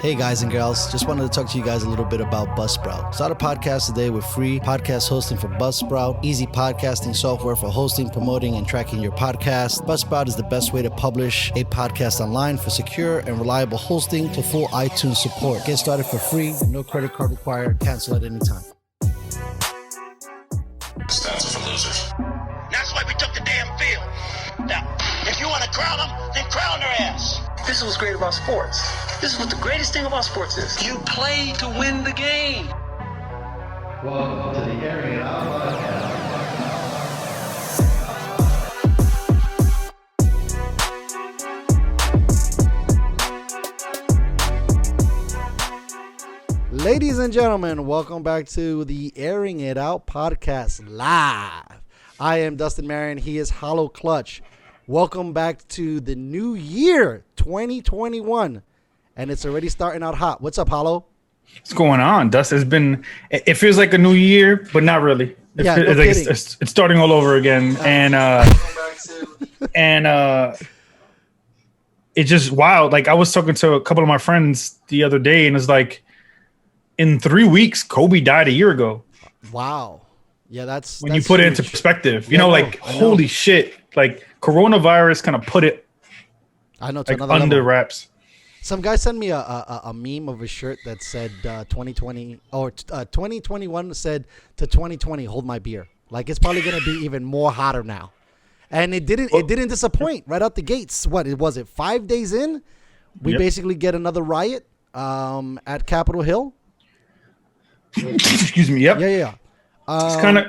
Hey guys and girls, just wanted to talk to you guys a little bit about Buzzsprout. Start a podcast today with free podcast hosting for Buzzsprout, easy podcasting software for hosting, promoting, and tracking your podcast. Buzzsprout is the best way to publish a podcast online for secure and reliable hosting to full iTunes support. Get started for free, no credit card required, cancel at any time. Stats are for losers. That's why we took the damn field. Now, if you want to crown them, then crown their ass. This is what's great about sports. This is what the greatest thing about sports is. You play to win the game. Welcome to the Airin podcast. Ladies and gentlemen, welcome back to the Airing It Out podcast live. I am Dustin Marion. He is Hollow Clutch. Welcome back to the new year, 2021. And it's already starting out hot. What's up, Hollow? What's going on, Dust? It feels like a new year, but not really. It's starting all over again. It's just wild. Like, I was talking to a couple of my friends the other day, and it's like, in 3 weeks, Kobe died a year ago. Wow. Yeah, that's when you put it into perspective. Holy shit. Like, coronavirus kind of put it under wraps. Some guy sent me a meme of a shirt that said 2020 or 2021 said to 2020, hold my beer. Like, it's probably going to be even more hotter now. And it didn't disappoint right out the gates. What was it? 5 days in, we basically get another riot at Capitol Hill. Excuse me. Yep. Yeah.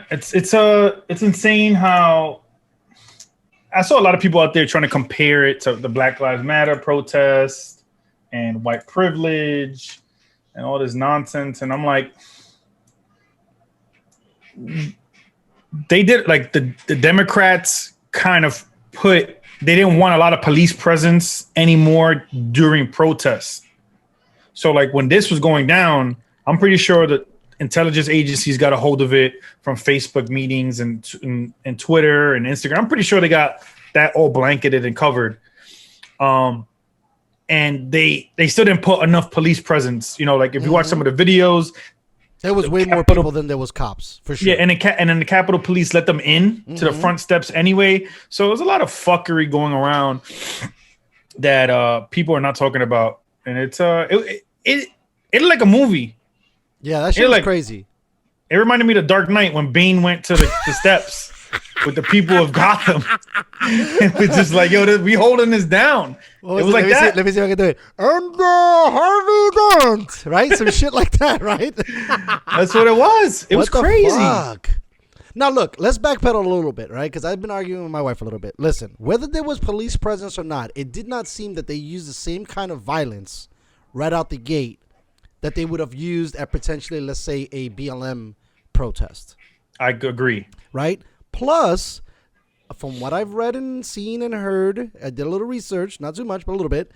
It's insane how I saw a lot of people out there trying to compare it to the Black Lives Matter protests and white privilege and all this nonsense. And I'm like, they did, like, the Democrats kind of they didn't want a lot of police presence anymore during protests. So, like, when this was going down, I'm pretty sure that intelligence agencies got a hold of it from Facebook meetings and Twitter and Instagram. I'm pretty sure they got that all blanketed and covered. And they still didn't put enough police presence. You know, like, if you watch some of the videos, there was way more people than there was cops, for sure. Yeah, and then the Capitol Police let them in to the front steps anyway. So there's a lot of fuckery going around that people are not talking about. And it looked like a movie. Yeah, that shit was crazy. It reminded me of The Dark Knight when Bane went to the steps with the people of Gotham. It was just like, yo, we holding this down. It was like that. Let me see if I can do it. And Harvey Dent, right? Some shit like that, right? That's what it was. It was crazy. Fuck? Now, look, let's backpedal a little bit, right? Because I've been arguing with my wife a little bit. Listen, whether there was police presence or not, it did not seem that they used the same kind of violence right out the gate that they would have used at potentially, let's say, a BLM protest. I agree. Right? Plus, from what I've read and seen and heard, I did a little research, not too much, but a little bit.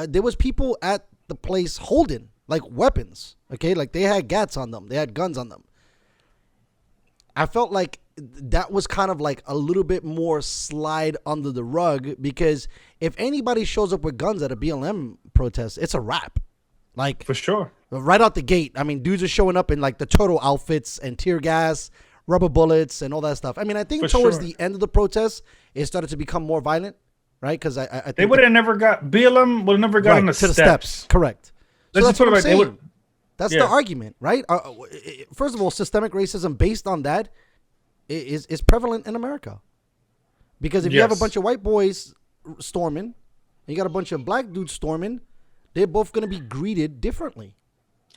There was people at the place holding, like, weapons, okay? Like, they had gats on them. They had guns on them. I felt like that was kind of like a little bit more slide under the rug, because if anybody shows up with guns at a BLM protest, it's a wrap. Like, for sure. Right out the gate. I mean, dudes are showing up in, like, the turtle outfits and tear gas, rubber bullets, and all that stuff. I mean, I think towards the end of the protest, it started to become more violent, right? Because I think they would have never got BLM would have never gotten to the steps. Correct. So that's what I'm saying. That's the argument, right? First of all, systemic racism based on that is prevalent in America. Because if you have a bunch of white boys storming, and you got a bunch of black dudes storming, they're both going to be greeted differently,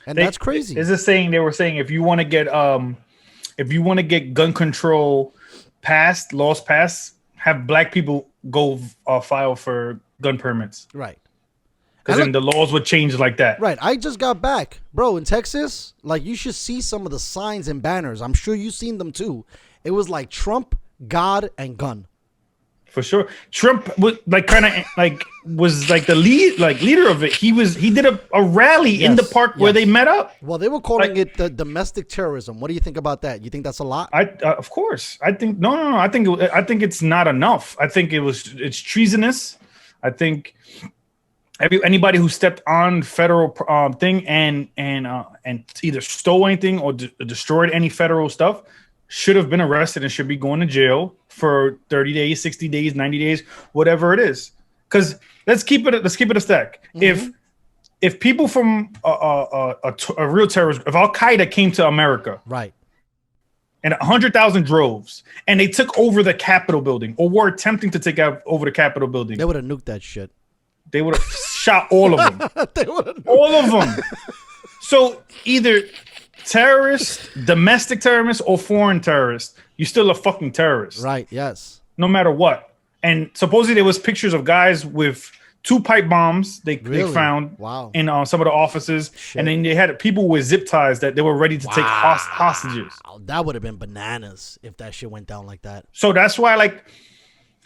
and that's crazy. Is this saying they were saying if you want to get gun control laws passed, have black people go file for gun permits, right? Because then the laws would change like that, right? I just got back, bro, in Texas. Like, you should see some of the signs and banners. I'm sure you've seen them too. It was like Trump, God, and gun. For sure. Trump was the leader of it. He did a rally in the park where they met up. Well, they were calling it the domestic terrorism. What do you think about that? You think that's a lot? Of course. I think no. I think it's not enough. I think it's treasonous. I think anybody who stepped on federal thing and either stole anything or destroyed any federal stuff should have been arrested and should be going to jail for 30 days, 60 days, 90 days, whatever it is. Because let's keep it a stack. Mm-hmm. If people from a real terrorist, if Al Qaeda came to America, right, and 100,000 droves, and they took over the Capitol building, or were attempting to take over the Capitol building, they would have nuked that shit. They would have shot all of them. All of them. So either terrorist, domestic terrorist, or foreign terrorist, you're still a fucking terrorist. Right, yes. No matter what. And supposedly there was pictures of guys with 2 pipe bombs they found in some of the offices. Shit. And then they had people with zip ties that they were ready to take hostages. That would have been bananas if that shit went down like that. So that's why, like,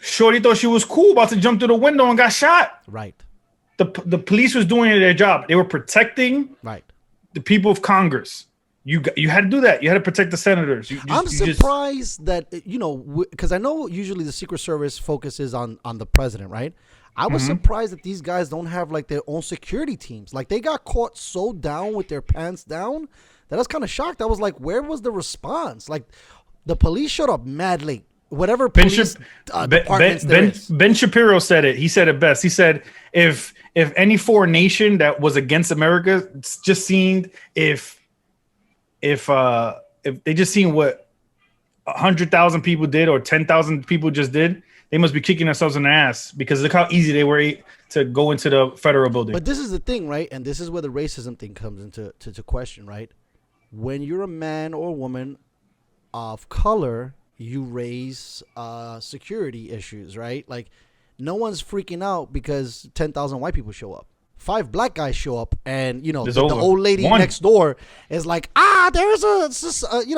Shorty thought she was cool, about to jump through the window and got shot. Right. The police was doing their job. They were protecting the people of Congress. You had to do that. You had to protect the senators. I'm surprised that, because I know usually the Secret Service focuses on the president, right? I was surprised that these guys don't have like their own security teams. Like they got caught so down with their pants down that I was kind of shocked. I was like, where was the response? Like the police showed up mad late. Whatever police departments there is. Ben Shapiro said it. He said it best. He said if any foreign nation that was against America just seen if they just seen what 100,000 people did or 10,000 people just did, they must be kicking themselves in the ass because look how easy they were to go into the federal building. But this is the thing, right? And this is where the racism thing comes into question, right? When you're a man or a woman of color, you raise security issues, right? Like no one's freaking out because 10,000 white people show up. 5 black guys show up, and the old lady next door is like, there's a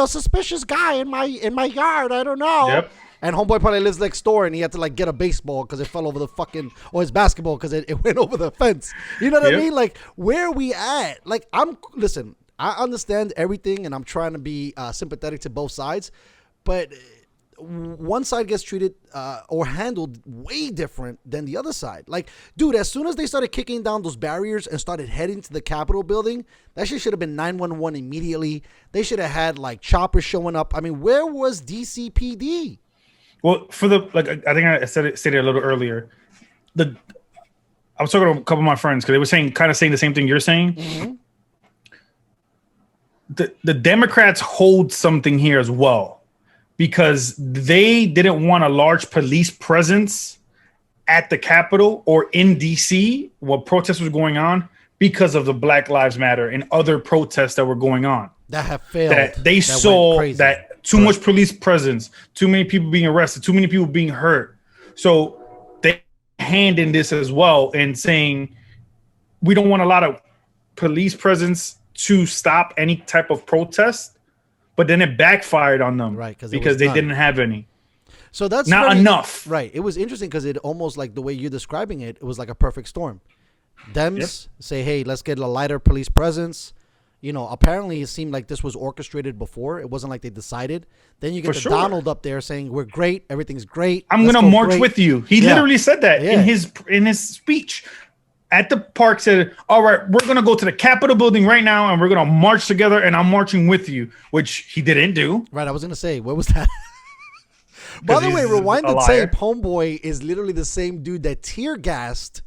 suspicious guy in my yard. I don't know. Yep. And homeboy probably lives next door, and he had to like get a baseball because it fell over the or his basketball because it went over the fence. You know what I mean? Like where are we at? Like listen, I understand everything, and I'm trying to be sympathetic to both sides, but one side gets treated or handled way different than the other side. Like, dude, as soon as they started kicking down those barriers and started heading to the Capitol building, that shit should have been 911 immediately. They should have had like choppers showing up. I mean, where was DCPD? Well, I think I said it a little earlier. I was talking to a couple of my friends because they were saying the same thing you're saying. Mm-hmm. The Democrats hold something here as well, because they didn't want a large police presence at the Capitol or in DC while protests was going on because of the Black Lives Matter and other protests that were going on. That have failed. That they saw that too much police presence, too many people being arrested, too many people being hurt. So they hand in this as well and saying, we don't want a lot of police presence to stop any type of protest. But then it backfired on them, right? Because they didn't have any. So that's not enough, right? It was interesting because it almost like the way you're describing it, it was like a perfect storm. Dems say, "Hey, let's get a lighter police presence." Apparently it seemed like this was orchestrated before. It wasn't like they decided. Then you get Donald up there saying, "We're great, everything's great. I'm gonna march with you." He literally said that in his speech. At the park, said, all right, we're going to go to the Capitol building right now and we're going to march together and I'm marching with you, which he didn't do. Right. I was going to say, what was that? By the way, rewind the tape. Homeboy is literally the same dude that tear gassed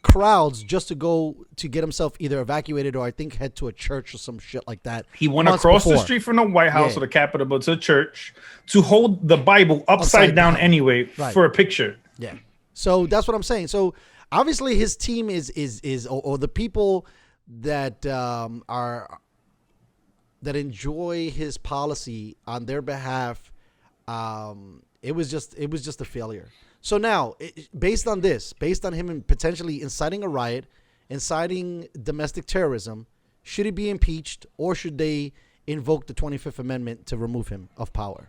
crowds just to go to get himself either evacuated or I think head to a church or some shit like that. He went across the street from the White House or the Capitol, but to a church to hold the Bible upside down anyway for a picture. Yeah. So that's what I'm saying. So obviously, his team is or the people that that enjoy his policy on their behalf. It was just a failure. So now, based on him potentially inciting a riot, inciting domestic terrorism, should he be impeached or should they invoke the 25th Amendment to remove him of power?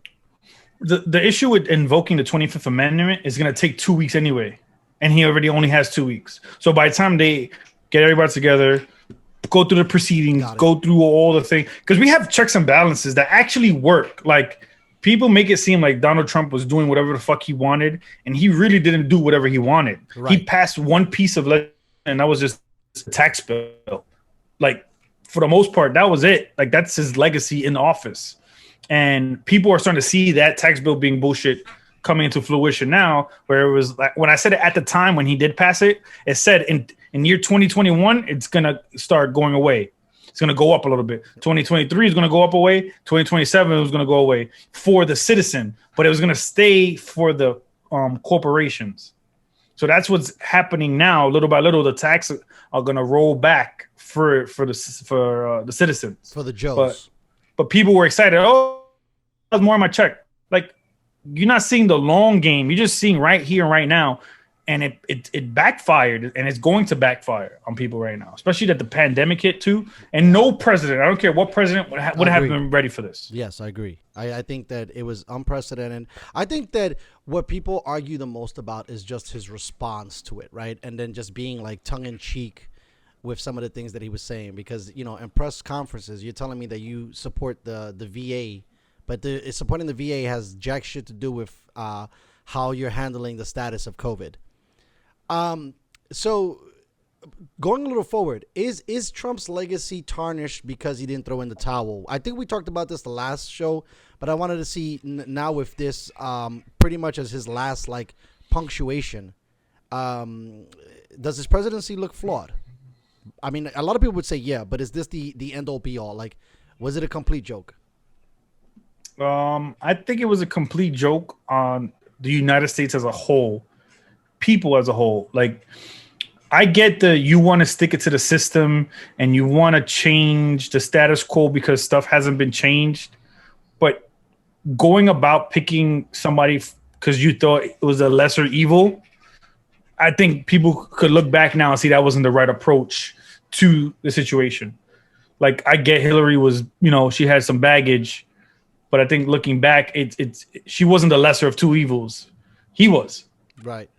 The issue with invoking the 25th Amendment is going to take 2 weeks anyway. And he already only has 2 weeks. So by the time they get everybody together, go through the proceedings, go through all the things, because we have checks and balances that actually work. Like people make it seem like Donald Trump was doing whatever the fuck he wanted, and he really didn't do whatever he wanted. Right. He passed one piece of and that was just a tax bill. Like, for the most part, that was it. Like, that's his legacy in office. And people are starting to see that tax bill being bullshit coming into fruition now, where it was like, when I said it at the time when he did pass it, it said in year 2021, it's going to start going away. It's going to go up a little bit. 2023 is going to go up away. 2027 is going to go away for the citizen, but it was going to stay for the corporations. So that's what's happening now. Little by little, the taxes are going to roll back for the citizens, for the Joes. But people were excited. Oh, that's more on my check. Like, you're not seeing the long game. You're just seeing right here and right now. And it backfired, and it's going to backfire on people right now, especially that the pandemic hit too. And no president, I don't care what president would have been ready for this. Yes, I agree. I think that it was unprecedented. I think that what people argue the most about is just his response to it, right? And then just being like tongue-in-cheek with some of the things that he was saying. Because, you know, in press conferences, you're telling me that you support the VA, but supporting the VA has jack shit to do with how you're handling the status of COVID. So going a little forward, is Trump's legacy tarnished because he didn't throw in the towel? I think we talked about this the last show, but I wanted to see now with this pretty much as his last like punctuation. Does his presidency look flawed? I mean, a lot of people would say yeah, but is this the end all be all? Like, was it a complete joke? I think it was a complete joke on the United States as a whole. People as a whole. Like, I get you want to stick it to the system and you want to change the status quo because stuff hasn't been changed, but going about picking somebody because you thought it was a lesser evil, I think people could look back now and see that wasn't the right approach to the situation. Like, I get Hillary was, you know, she had some baggage, but I think looking back, she wasn't the lesser of two evils. He was. Right.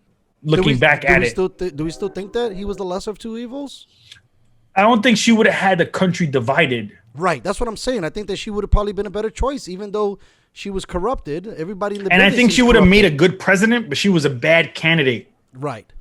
Looking back at it. Do we still think that he was the lesser of two evils? I don't think she would have had the country divided. Right. That's what I'm saying. I think that she would have probably been a better choice, even though she was corrupted. Everybody in the And I think she would have corrupted. made a good president, but she was a bad candidate. Right.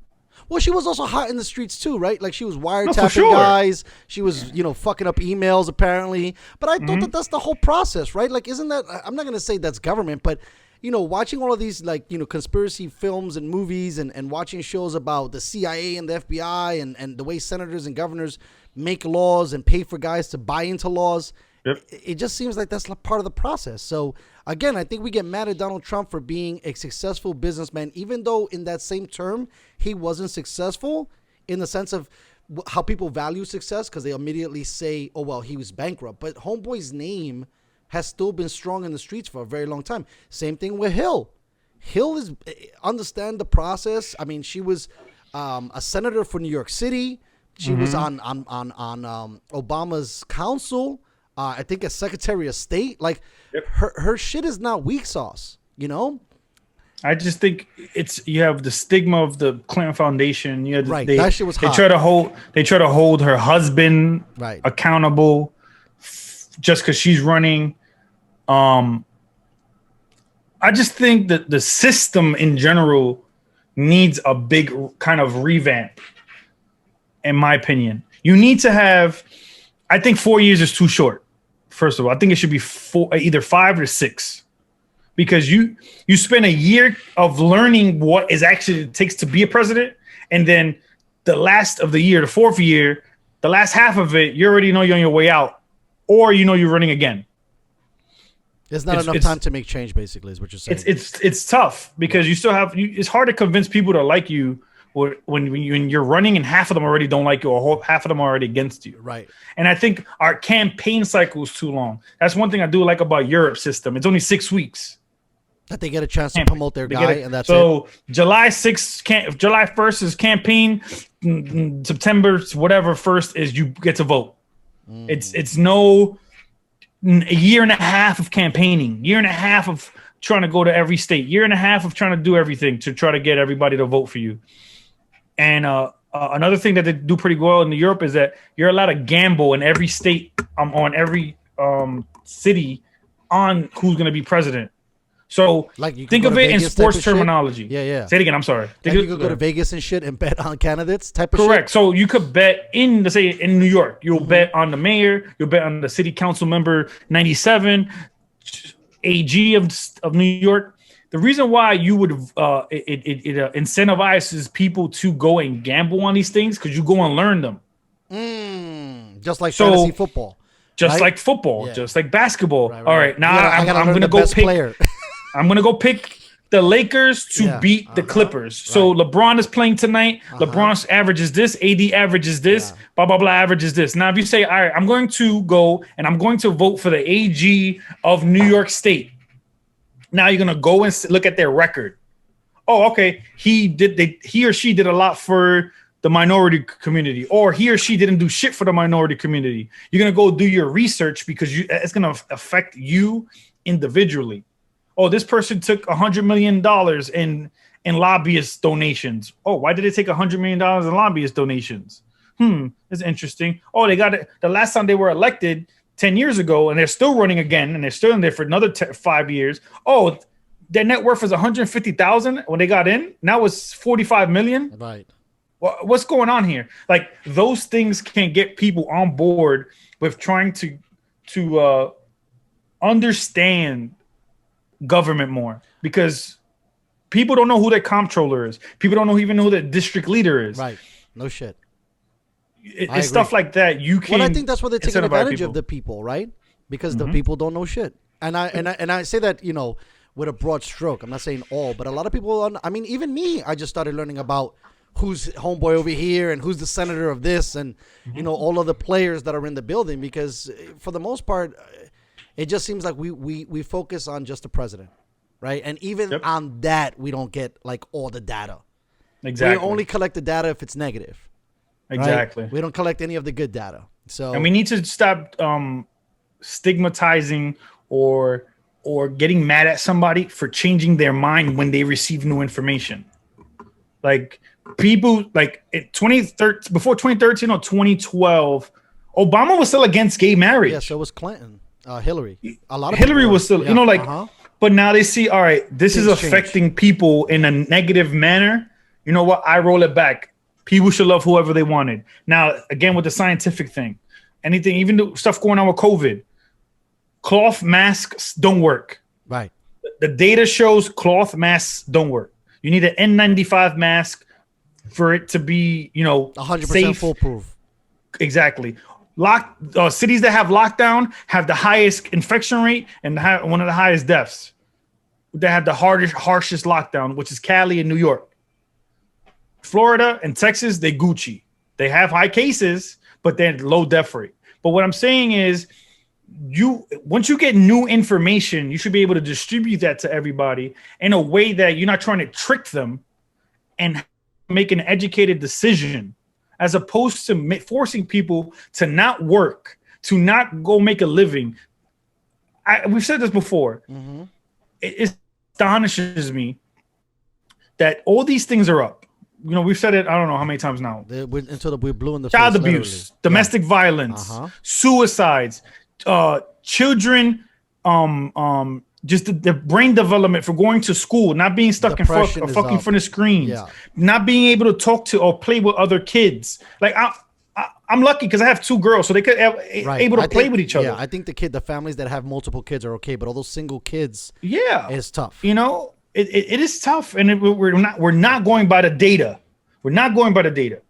Well, she was also hot in the streets too, right? Like, she was wiretapping sure. guys. She was, you know, fucking up emails apparently. But I thought that that's the whole process, right? Like, isn't that? I'm not gonna say that's government, but you know, watching all of these like, you know, conspiracy films and movies and watching shows about the CIA and the FBI and the way senators and governors make laws and pay for guys to buy into laws. Yep. It just seems like that's part of the process. So again, I think we get mad at Donald Trump for being a successful businessman, even though in that same term, he wasn't successful in the sense of how people value success, because they immediately say, oh, well, he was bankrupt. But Homeboy's name has still been strong in the streets for a very long time. Same thing with Hill. Hill is understand the process. I mean, she was a senator for New York City. She was on Obama's council. I think as Secretary of State. Like, her shit is not weak sauce. You know. I just think you have the stigma of the Clinton Foundation. You had, right. That shit was hot. They try to hold her husband accountable just because she's running. I just think that the system in general needs a big kind of revamp, in my opinion. You need to have, I think 4 years is too short. First of all, I think it should be either 5 or 6, because you spend a year of learning what is actually it takes to be a president, and then the last of the year, the 4th year, the last half of it, you already know you're on your way out, or you know you're running again. There's not enough time to make change, basically, is what you're saying. It's tough because you still have it's hard to convince people to like you when you're running and half of them already don't like you, or half of them are already against you. Right. And I think our campaign cycle is too long. That's one thing I do like about Europe's system. It's only 6 weeks. That they get a chance to promote their guy, and that's so July 6th, July 1st is campaign. September whatever 1st is you get to vote. It's no a year and a half of campaigning, year and a half of trying to go to every state, year and a half of trying to do everything to try to get everybody to vote for you. And another thing that they do pretty well in Europe is that you're allowed to gamble in every state, on every city, on who's going to be president. So Like you could think go of to it in Vegas type sports of shit? terminology. Yeah, yeah. Say it again. I'm sorry. Like you could go to Vegas and shit and bet on candidates type of Correct. shit. So you could bet in, let's say, in New York, you'll Mm-hmm. bet on the mayor, you'll bet on the city council member 97, AG of New York. The reason why you would incentivizes people to go and gamble on these things because you go and learn them. Just like So- fantasy football. Just Right? like football, Yeah. just like basketball. Right, All right. right, now I gotta I'm learn gonna the go best pick. player. I'm gonna go pick the Lakers to Yeah, beat the Clippers. So LeBron is playing tonight. LeBron's averages this. AD averages this. Yeah. Blah blah blah averages this. Now, if you say, all right, I'm going to go and I'm going to vote for the AG of New York State. Now you're gonna go and look at their record. Oh, okay. He or she did a lot for the minority community, or he or she didn't do shit for the minority community. You're gonna go do your research because it's gonna affect you individually. Oh, this person took $100 million in lobbyist donations. Oh, why did they take $100 million in lobbyist donations? That's interesting. Oh, they got it the last time they were elected 10 years ago, and they're still running again, and they're still in there for another 5 years. Oh, their net worth was 150,000 when they got in. Now it's 45 million. Right. What's going on here? Like, those things can get people on board with trying to understand government more, because people don't know who their comptroller is. People don't even know who the district leader is. Right. No shit. It's stuff like that. You can. Well, I think that's why they're taking incentivize advantage people. of the people, right? Because the people don't know shit. And I say that, you know, with a broad stroke. I'm not saying all, but a lot of people. I mean, even me. I just started learning about who's homeboy over here and who's the senator of this, and you know, all of the players that are in the building. Because for the most part, it just seems like we focus on just the president, right? And even on that, we don't get like all the data. Exactly. We only collect the data if it's negative. Right? Exactly. We don't collect any of the good data. So And we need to stop stigmatizing or getting mad at somebody for changing their mind when they receive new information. Like, people, like, before 2013 or 2012, Obama was still against gay marriage. yeah, so was Clinton, Hillary. A lot of Hillary people was still, you know, like, but now they see, all right, this is Things change. affecting people in a negative manner. You know what? I roll it back. People should love whoever they wanted. Now, again, with the scientific thing, anything, even the stuff going on with COVID, cloth masks don't work. Right. The data shows cloth masks don't work. You need an N95 mask for it to be, you know, 100% safe. foolproof. Exactly. Cities that have lockdown have the highest infection rate and one of the highest deaths. They have the harshest lockdown, which is Cali and New York. Florida and Texas, they Gucci. They have high cases, but they're low death rate. But what I'm saying is, once you get new information, you should be able to distribute that to everybody in a way that you're not trying to trick them and make an educated decision, as opposed to forcing people to not work, to not go make a living. We've said this before. Mm-hmm. It astonishes me that all these things are up. You know, we've said it, I don't know how many times now. Until we're blue in the Child face, abuse, literally. domestic violence, suicides, children, just the brain development for going to school, not being stuck Depression in is fucking up. front of screens, Yeah. not being able to talk to or play with other kids. Like, I'm lucky because I have 2 girls, so they could Right. able to I play think- with each other. Yeah, I think the families that have multiple kids are okay, but all those single kids, Yeah, it's tough. You know, it is tough, and we're not going by the data. We're not going by the data.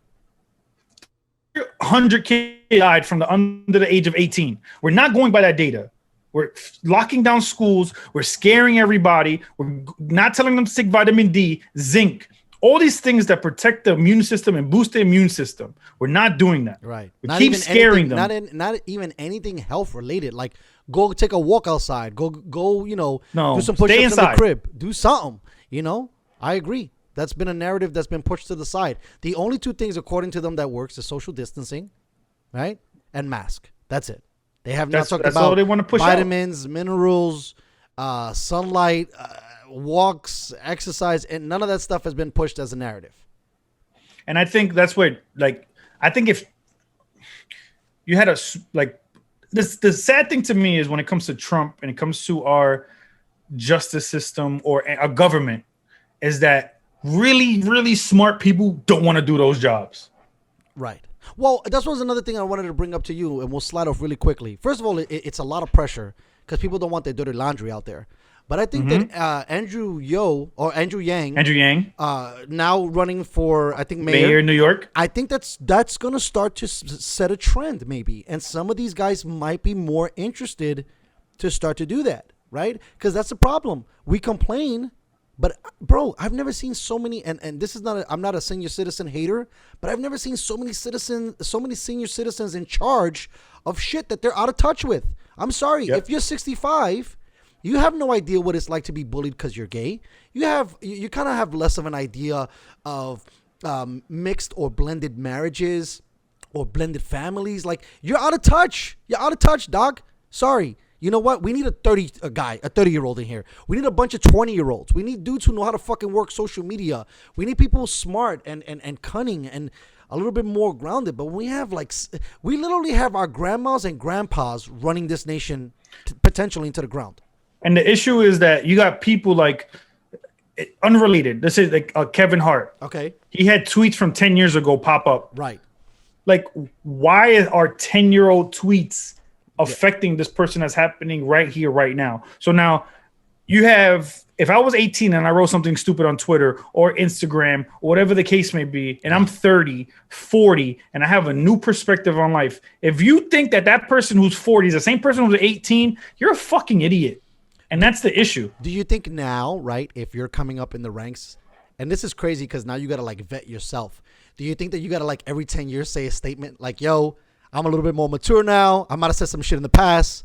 100 kids died from under the age of 18. We're not going by that data. We're locking down schools. We're scaring everybody. We're not telling them to take vitamin D, zinc, all these things that protect the immune system and boost the immune system. We're not doing that. Right. We Not keep even scaring anything, them. Not even anything health related. Like, go take a walk outside. Go. You know, No, do some stay push-ups in the inside. crib. Do something. You know, I agree. That's been a narrative that's been pushed to the side. The only 2 things, according to them, that works is social distancing, right, and mask. That's it. They have not talked That's about all they want to push out. vitamins, minerals, sunlight, walks, exercise, and none of that stuff has been pushed as a narrative. And I think that's where, like, I think if you had the sad thing to me is when it comes to Trump and it comes to our justice system or a government is that really, really smart people don't want to do those jobs. Right. Well, that was another thing I wanted to bring up to you, and we'll slide off really quickly. First of all, it's a lot of pressure because people don't want their dirty laundry out there. But I think that Andrew Yang, now running for, I think, mayor in New York. I think that's going to start to set a trend, maybe. And some of these guys might be more interested to start to do that, right? Because that's the problem. We complain, but, bro, I've never seen so many, and this is not, I'm not a senior citizen hater, but I've never seen so many senior citizens in charge of shit that they're out of touch with. I'm sorry. If you're 65... you have no idea what it's like to be bullied because you're gay. You kind of have less of an idea of mixed or blended marriages or blended families. Like, you're out of touch. You're out of touch, dog. Sorry. You know what? We need a 30-year-old in here. We need a bunch of 20-year-olds. We need dudes who know how to fucking work social media. We need people smart and cunning and a little bit more grounded. But we literally have our grandmas and grandpas running this nation potentially into the ground. And the issue is that you got people like unrelated. This is like Kevin Hart. Okay. He had tweets from 10 years ago pop up. Right. Like, why are 10-year-old tweets affecting this person that's happening right here, right now? So now you have, if I was 18 and I wrote something stupid on Twitter or Instagram or whatever the case may be, and I'm 30, 40, and I have a new perspective on life. If you think that person who's 40 is the same person who's 18, you're a fucking idiot. And that's the issue. Do you think now, right, if you're coming up in the ranks, and this is crazy because now you got to like vet yourself. Do you think that you got to like every 10 years say a statement like, yo, I'm a little bit more mature now. I might have said some shit in the past.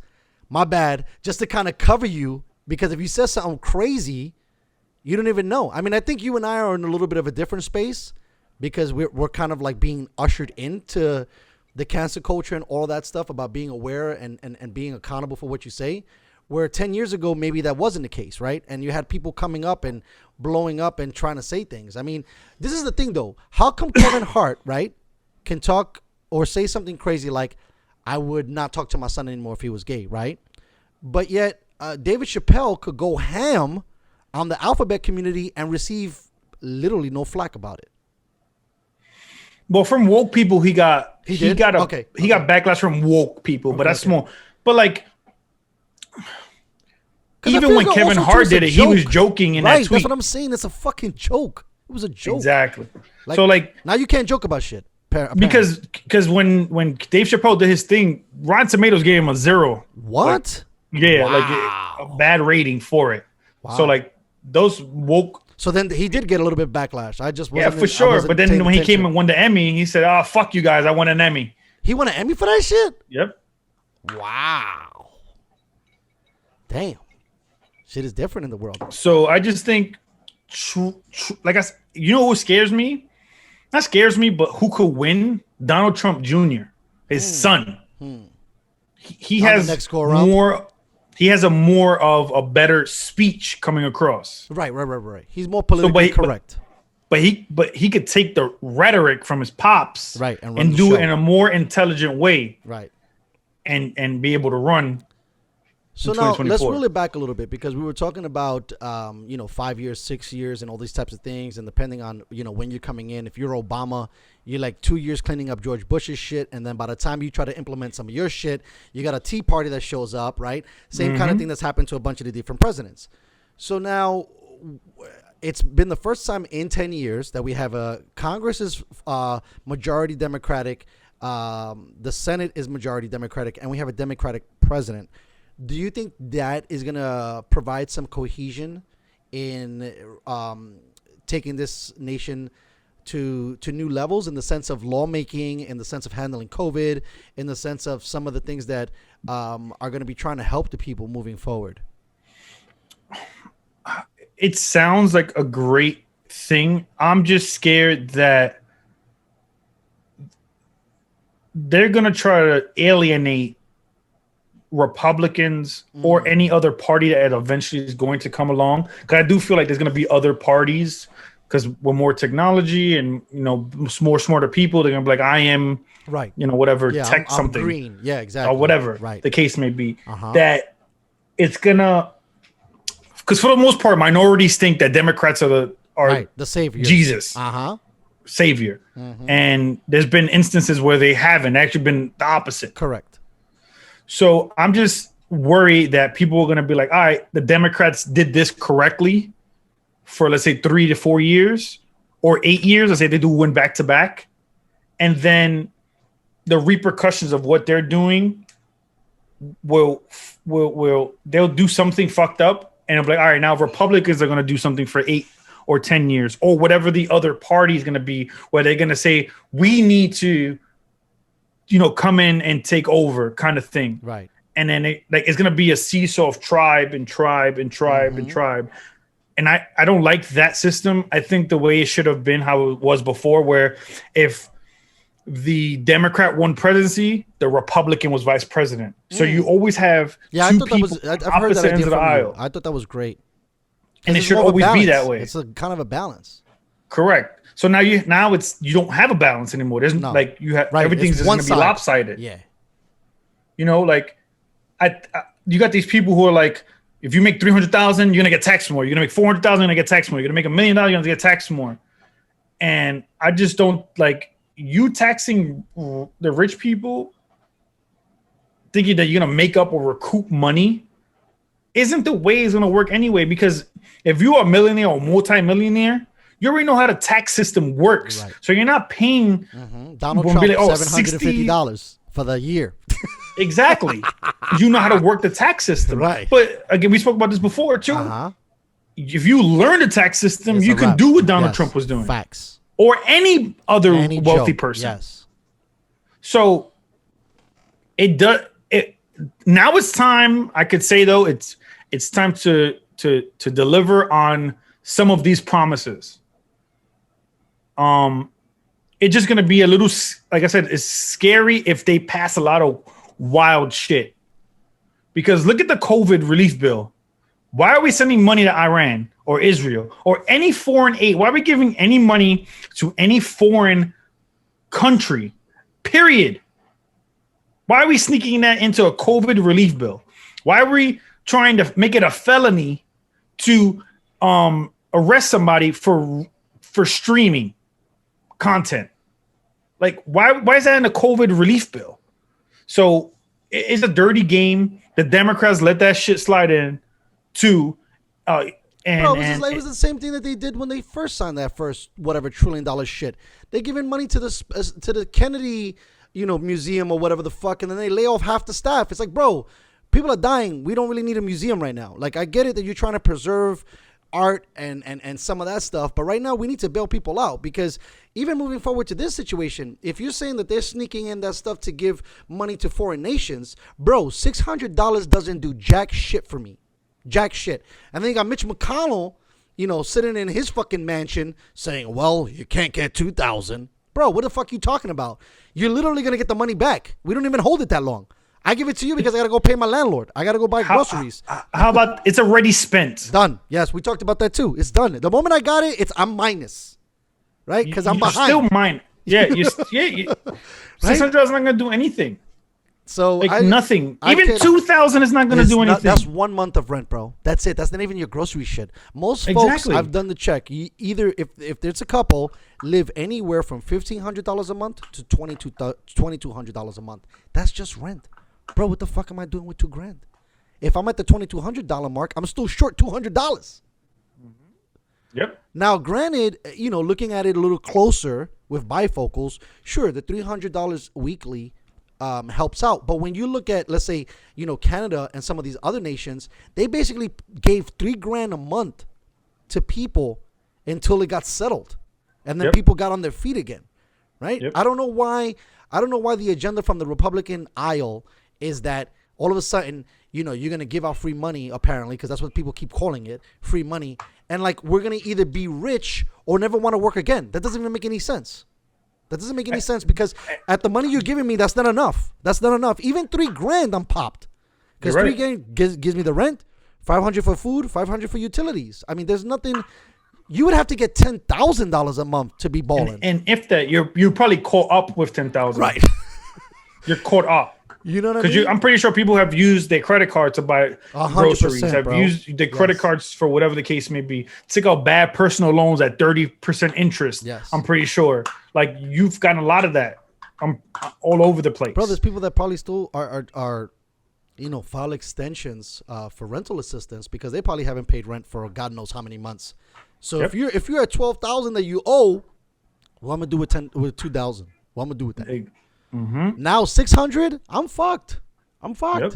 My bad. Just to kind of cover you, because if you said something crazy, you don't even know. I mean, I think you and I are in a little bit of a different space because we're kind of like being ushered into the cancel culture and all that stuff about being aware and being accountable for what you say. Where 10 years ago, maybe that wasn't the case, right? And you had people coming up and blowing up and trying to say things. I mean, this is the thing, though. How come Kevin Hart, right, can talk or say something crazy like, I would not talk to my son anymore if he was gay, right? But yet, David Chappelle could go ham on the alphabet community and receive literally no flack about it. Well, from woke people, he got backlash from woke people, but that's small. But like, even when Kevin Hart did it, he was joking in that tweet. That's what I'm saying. It's a fucking joke. It was a joke. Exactly. Like, so like now you can't joke about shit. Because when Dave Chappelle did his thing, Rotten Tomatoes gave him a 0. What? Like, yeah, like a bad rating for it. Wow. So like those woke. So then he did get a little bit backlash. I just wasn't for sure. But then when he came and won the Emmy, he said, "Oh fuck you guys, I won an Emmy." He won an Emmy for that shit? Yep. Wow. Damn. Shit is different in the world. So I just think, you know what scares me? Not scares me, but who could win? Donald Trump Jr., his son. He has more. He has a more of a better speech coming across. Right. He's more politically correct. But he could take the rhetoric from his pops, right, and do it in a more intelligent way, right, and be able to run. So now let's roll it back a little bit because we were talking about 5 years, 6 years, and all these types of things, and depending on when you're coming in. If you're Obama, you're like 2 years cleaning up George Bush's shit, and then by the time you try to implement some of your shit, you got a Tea Party that shows up, right? Same kind of thing that's happened to a bunch of the different presidents. So now it's been the first time in 10 years that we have a Congress is majority Democratic, the Senate is majority Democratic, and we have a Democratic president. Do you think that is going to provide some cohesion in taking this nation to new levels in the sense of lawmaking, in the sense of handling COVID, in the sense of some of the things that are going to be trying to help the people moving forward? It sounds like a great thing. I'm just scared that they're going to try to alienate Republicans or any other party that eventually is going to come along. Because I do feel like there's going to be other parties because with more technology and more smarter people, they're going to be like, I am right. Whatever tech I'm something green. Yeah, exactly. Or whatever right. the case may be. That it's gonna because for the most part, minorities think that Democrats are the savior, Jesus, savior, and there's been instances where they haven't actually been the opposite. Correct. So I'm just worried that people are going to be like, all right, the Democrats did this correctly for, let's say, 3 to 4 years or 8 years. Let's say they do one back to back. And then the repercussions of what they're doing they'll do something fucked up. And it'll be like, all right, now Republicans are going to do something for 8 or 10 years or whatever the other party is going to be, where they're going to say, we need to, come in and take over kind of thing. Right. And then it's going to be a seesaw of tribe and tribe and tribe and tribe. And I don't like that system. I think the way it should have been how it was before, where if the Democrat won presidency, the Republican was vice president. So you always have two people opposite ends of the aisle. I thought that was great. And it should always be that way. It's a kind of a balance. Correct. So now you don't have a balance anymore. There's everything's just going to be lopsided. Yeah. You got these people who are like, if you make 300,000, you're gonna get taxed more. You're gonna make 400,000, you're gonna get taxed more. You're gonna make $1 million, you're gonna get taxed more. And I just don't like you taxing the rich people, thinking that you're gonna make up or recoup money. Isn't the way it's gonna work anyway? Because if you are a millionaire or multi-millionaire, you already know how the tax system works. Right. So you're not paying Donald Trump $750 for the year. Exactly. You know how to work the tax system. Right. But again, we spoke about this before too. If you learn the tax system, you can do what Donald Trump was doing. Facts. Or any other wealthy person. Yes. So now it's time, I could say though, it's time to deliver on some of these promises. It's just going to be a little, like I said, it's scary if they pass a lot of wild shit. Because look at the COVID relief bill. Why are we sending money to Iran or Israel or any foreign aid? Why are we giving any money to any foreign country? Period. Why are we sneaking that into a COVID relief bill? Why are we trying to make it a felony to arrest somebody for streaming content? Like, why is that in a COVID relief bill? So it's a dirty game. The Democrats let that shit slide in too. It was the same thing that they did when they first signed that first whatever $1 trillion shit. They giving money to the Kennedy, museum or whatever the fuck, and then they lay off half the staff. It's like, bro, people are dying. We don't really need a museum right now. Like, I get it that you're trying to preserve art and some of that stuff, but right now we need to bail people out, because even moving forward to this situation, if you're saying that they're sneaking in that stuff to give money to foreign nations, bro, $600 doesn't do jack shit for me. Jack shit. And then you got Mitch McConnell, sitting in his fucking mansion saying, well, you can't get 2,000. Bro, what the fuck are you talking about? You're literally going to get the money back. We don't even hold it that long. I give it to you because I got to go pay my landlord. I got to go buy groceries. How about it's already spent? Done. Yes, we talked about that too. It's done. The moment I got it, I'm minus. Right? Because I'm behind. Still mine. Yeah. $600 is not going to do anything. So nothing. Even 2,000 is not going to do anything. That's 1 month of rent, bro. That's it. That's not even your grocery shit. Most folks, I've done the check. Either if there's a couple, live anywhere from $1,500 a month to $2,200 a month. That's just rent. Bro, what the fuck am I doing with $2,000? If I'm at the $2,200 mark, I'm still short $200. Yep. Now, granted, looking at it a little closer with bifocals, sure, the $300 weekly helps out. But when you look at, let's say, Canada and some of these other nations, they basically gave $3,000 a month to people until it got settled, and then people got on their feet again, right? Yep. I don't know why the agenda from the Republican aisle is that all of a sudden, you're going to give out free money, apparently, because that's what people keep calling it, free money. And like, we're going to either be rich or never want to work again. That doesn't even make any sense. That doesn't make any sense, because at the money you're giving me, that's not enough. That's not enough. Even $3,000, I'm popped. Because $3,000 gives me the rent, $500 for food, $500 for utilities. I mean, there's nothing. You would have to get $10,000 a month to be balling. And if that, you're probably caught up with 10,000. Right. You're caught up. You know what I mean? Because I'm pretty sure people have used their credit card to buy 100%, groceries, have bro. used their credit cards for whatever the case may be. Take out bad personal loans at 30% interest. Yes. I'm pretty sure. Like, you've gotten a lot of that. I'm all over the place. Bro, there's people that probably still are file extensions for rental assistance because they probably haven't paid rent for God knows how many months. So if you're at 12,000 that you owe, what I'm gonna do with 2,000? What I'm gonna do with that? Now 600, I'm fucked. Yep.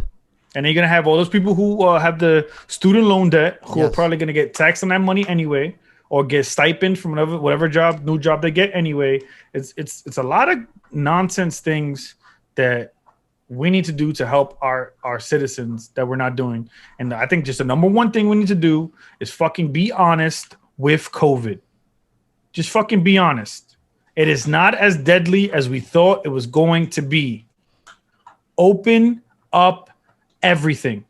And you're gonna have all those people who have the student loan debt, who are probably gonna get taxed on that money anyway, or get stipend from whatever new job they get anyway. It's a lot of nonsense things that we need to do to help our citizens that we're not doing. And I think just the number one thing we need to do is fucking be honest with COVID. Just fucking be honest. It is not as deadly as we thought it was going to be. Open up everything.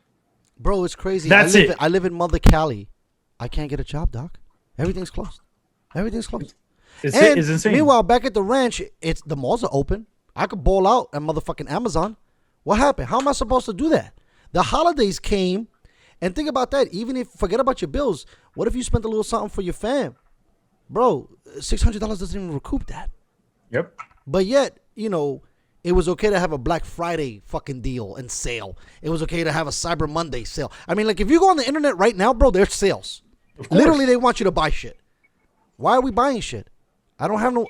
Bro, it's crazy. That's it. I live in Mother Cali. I can't get a job, doc. Everything's closed. It's insane. Meanwhile, back at the ranch, the malls are open. I could ball out at motherfucking Amazon. What happened? How am I supposed to do that? The holidays came, and think about that. Even if forget about your bills, what if you spent a little something for your fam? Bro, $600 doesn't even recoup that. Yep. But yet, it was okay to have a Black Friday fucking deal and sale. It was okay to have a Cyber Monday sale. I mean, like, if you go on the internet right now, bro, there's sales. Literally, they want you to buy shit. Why are we buying shit? I don't have no,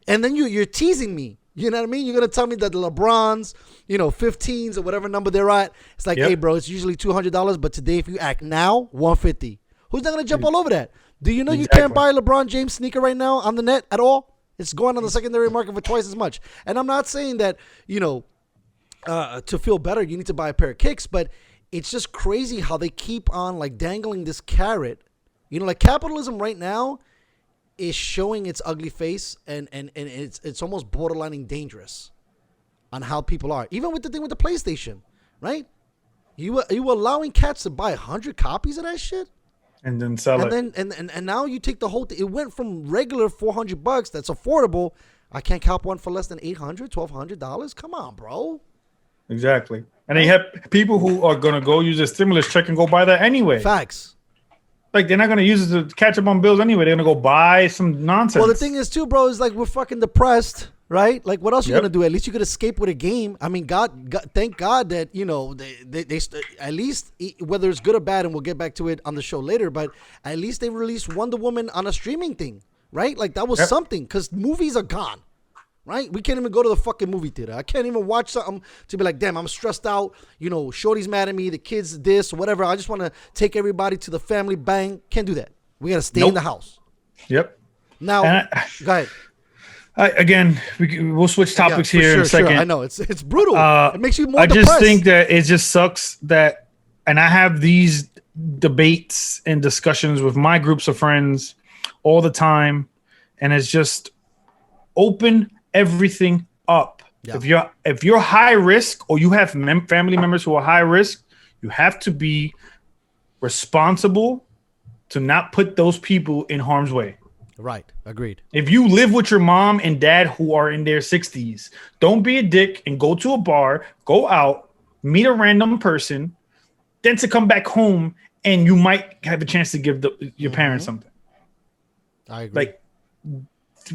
and then you're teasing me. You know what I mean? You're going to tell me that the LeBrons, 15s or whatever number they're at. It's like, hey, bro, it's usually $200, but today if you act now, $150. Who's not going to jump all over that? Do you know you can't buy a LeBron James sneaker right now on the net at all? It's going on the secondary market for twice as much. And I'm not saying that, to feel better, you need to buy a pair of kicks, but it's just crazy how they keep on dangling this carrot. Capitalism right now is showing its ugly face, and it's almost borderlining dangerous on how people are. Even with the thing with the PlayStation, right? You allowing cats to buy 100 copies of that shit? And then sell it. And now you take the whole thing. It went from regular $400 that's affordable. I can't cop one for less than $800, $1,200. Come on, bro. Exactly. And they have people who are going to go use a stimulus check and go buy that anyway. Facts. They're not going to use it to catch up on bills anyway. They're going to go buy some nonsense. Well, the thing is, too, bro, is we're fucking depressed, right? What else you going to do? At least you could escape with a game. I mean, thank God that, they at least, whether it's good or bad, and we'll get back to it on the show later, but at least they released Wonder Woman on a streaming thing, right? That was something, because movies are gone. Right? We can't even go to the fucking movie theater. I can't even watch something to be like, damn, I'm stressed out. Shorty's mad at me. The kids this, whatever. I just want to take everybody to the family bang. Can't do that. We got to stay in the house. Yep. Now, go ahead. We'll switch topics here in a second. Sure. I know. It's brutal. It makes you more depressed. I just think that it just sucks that, and I have these debates and discussions with my groups of friends all the time, and it's just open everything up. Yeah. If you're high risk, or you have family members who are high risk, you have to be responsible to not put those people in harm's way. Right. Agreed. If you live with your mom and dad who are in their 60s, don't be a dick and go to a bar, go out, meet a random person, then to come back home and you might have a chance to give your parents something. I agree.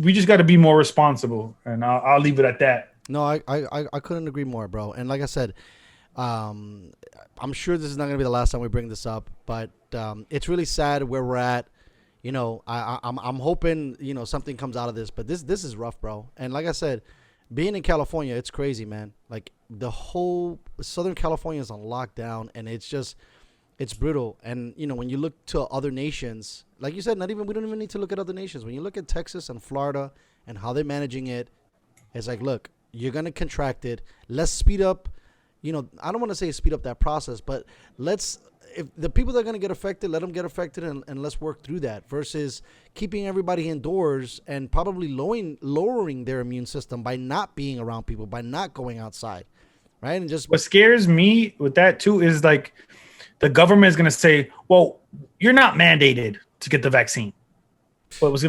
We just got to be more responsible, and I'll leave it at that. No, I couldn't agree more, bro. And like I said, I'm sure this is not going to be the last time we bring this up, but it's really sad where we're at. I'm hoping something comes out of this, but this is rough, bro. And like I said, being in California, it's crazy, man. The whole Southern California is on lockdown, and it's brutal. And when you look to other nations, like you said, we don't even need to look at other nations. When you look at Texas and Florida and how they're managing it, it's look, you're gonna contract it. Let's speed up. I don't want to say speed up that process, but if the people that are gonna get affected, let them get affected, and let's work through that. Versus keeping everybody indoors and probably lowering their immune system by not being around people, by not going outside, right? And just what scares me with that too is the government is going to say, well, you're not mandated to get the vaccine. But what's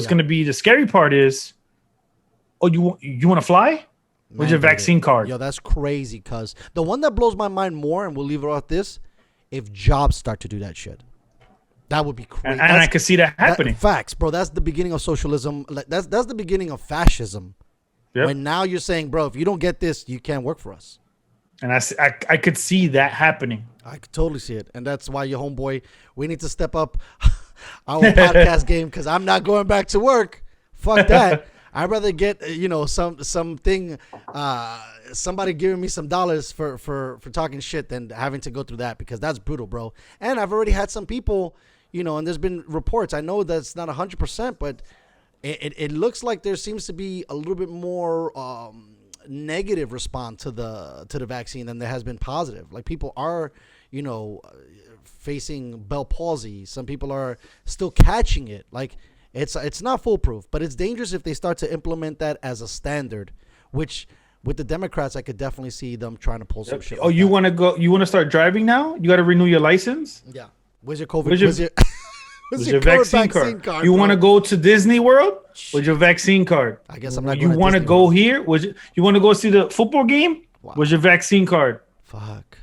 going to be the scary part is, oh, you want to fly? Where's your vaccine card? Yo, that's crazy. Cause the one that blows my mind more, and we'll leave it off this, if jobs start to do that shit, that would be crazy. And I could see that happening. Facts, bro. That's the beginning of socialism. That's the beginning of fascism. Yep. When now you're saying, bro, if you don't get this, you can't work for us. And I could see that happening. I could totally see it, and that's why your homeboy, we need to step up our podcast game, because I'm not going back to work. Fuck that. I'd rather get something, somebody giving me some dollars for talking shit than having to go through that, because that's brutal, bro. And I've already had some people, and there's been reports. I know that's not 100%, but it looks like there seems to be a little bit more negative response to the vaccine than there has been positive. Like, people are, facing Bell palsy. Some people are still catching it. Like, it's not foolproof, but it's dangerous if they start to implement that as a standard, which with the Democrats, I could definitely see them trying to pull some shit. Oh, you want to go? You want to start driving now? You got to renew your license? Yeah. Where's your COVID? Where's your vaccine card? You want to go to Disney World? Where's your vaccine card? I guess I'm not going to want to go here? You want to go see the football game? Wow. Where's your vaccine card? Fuck.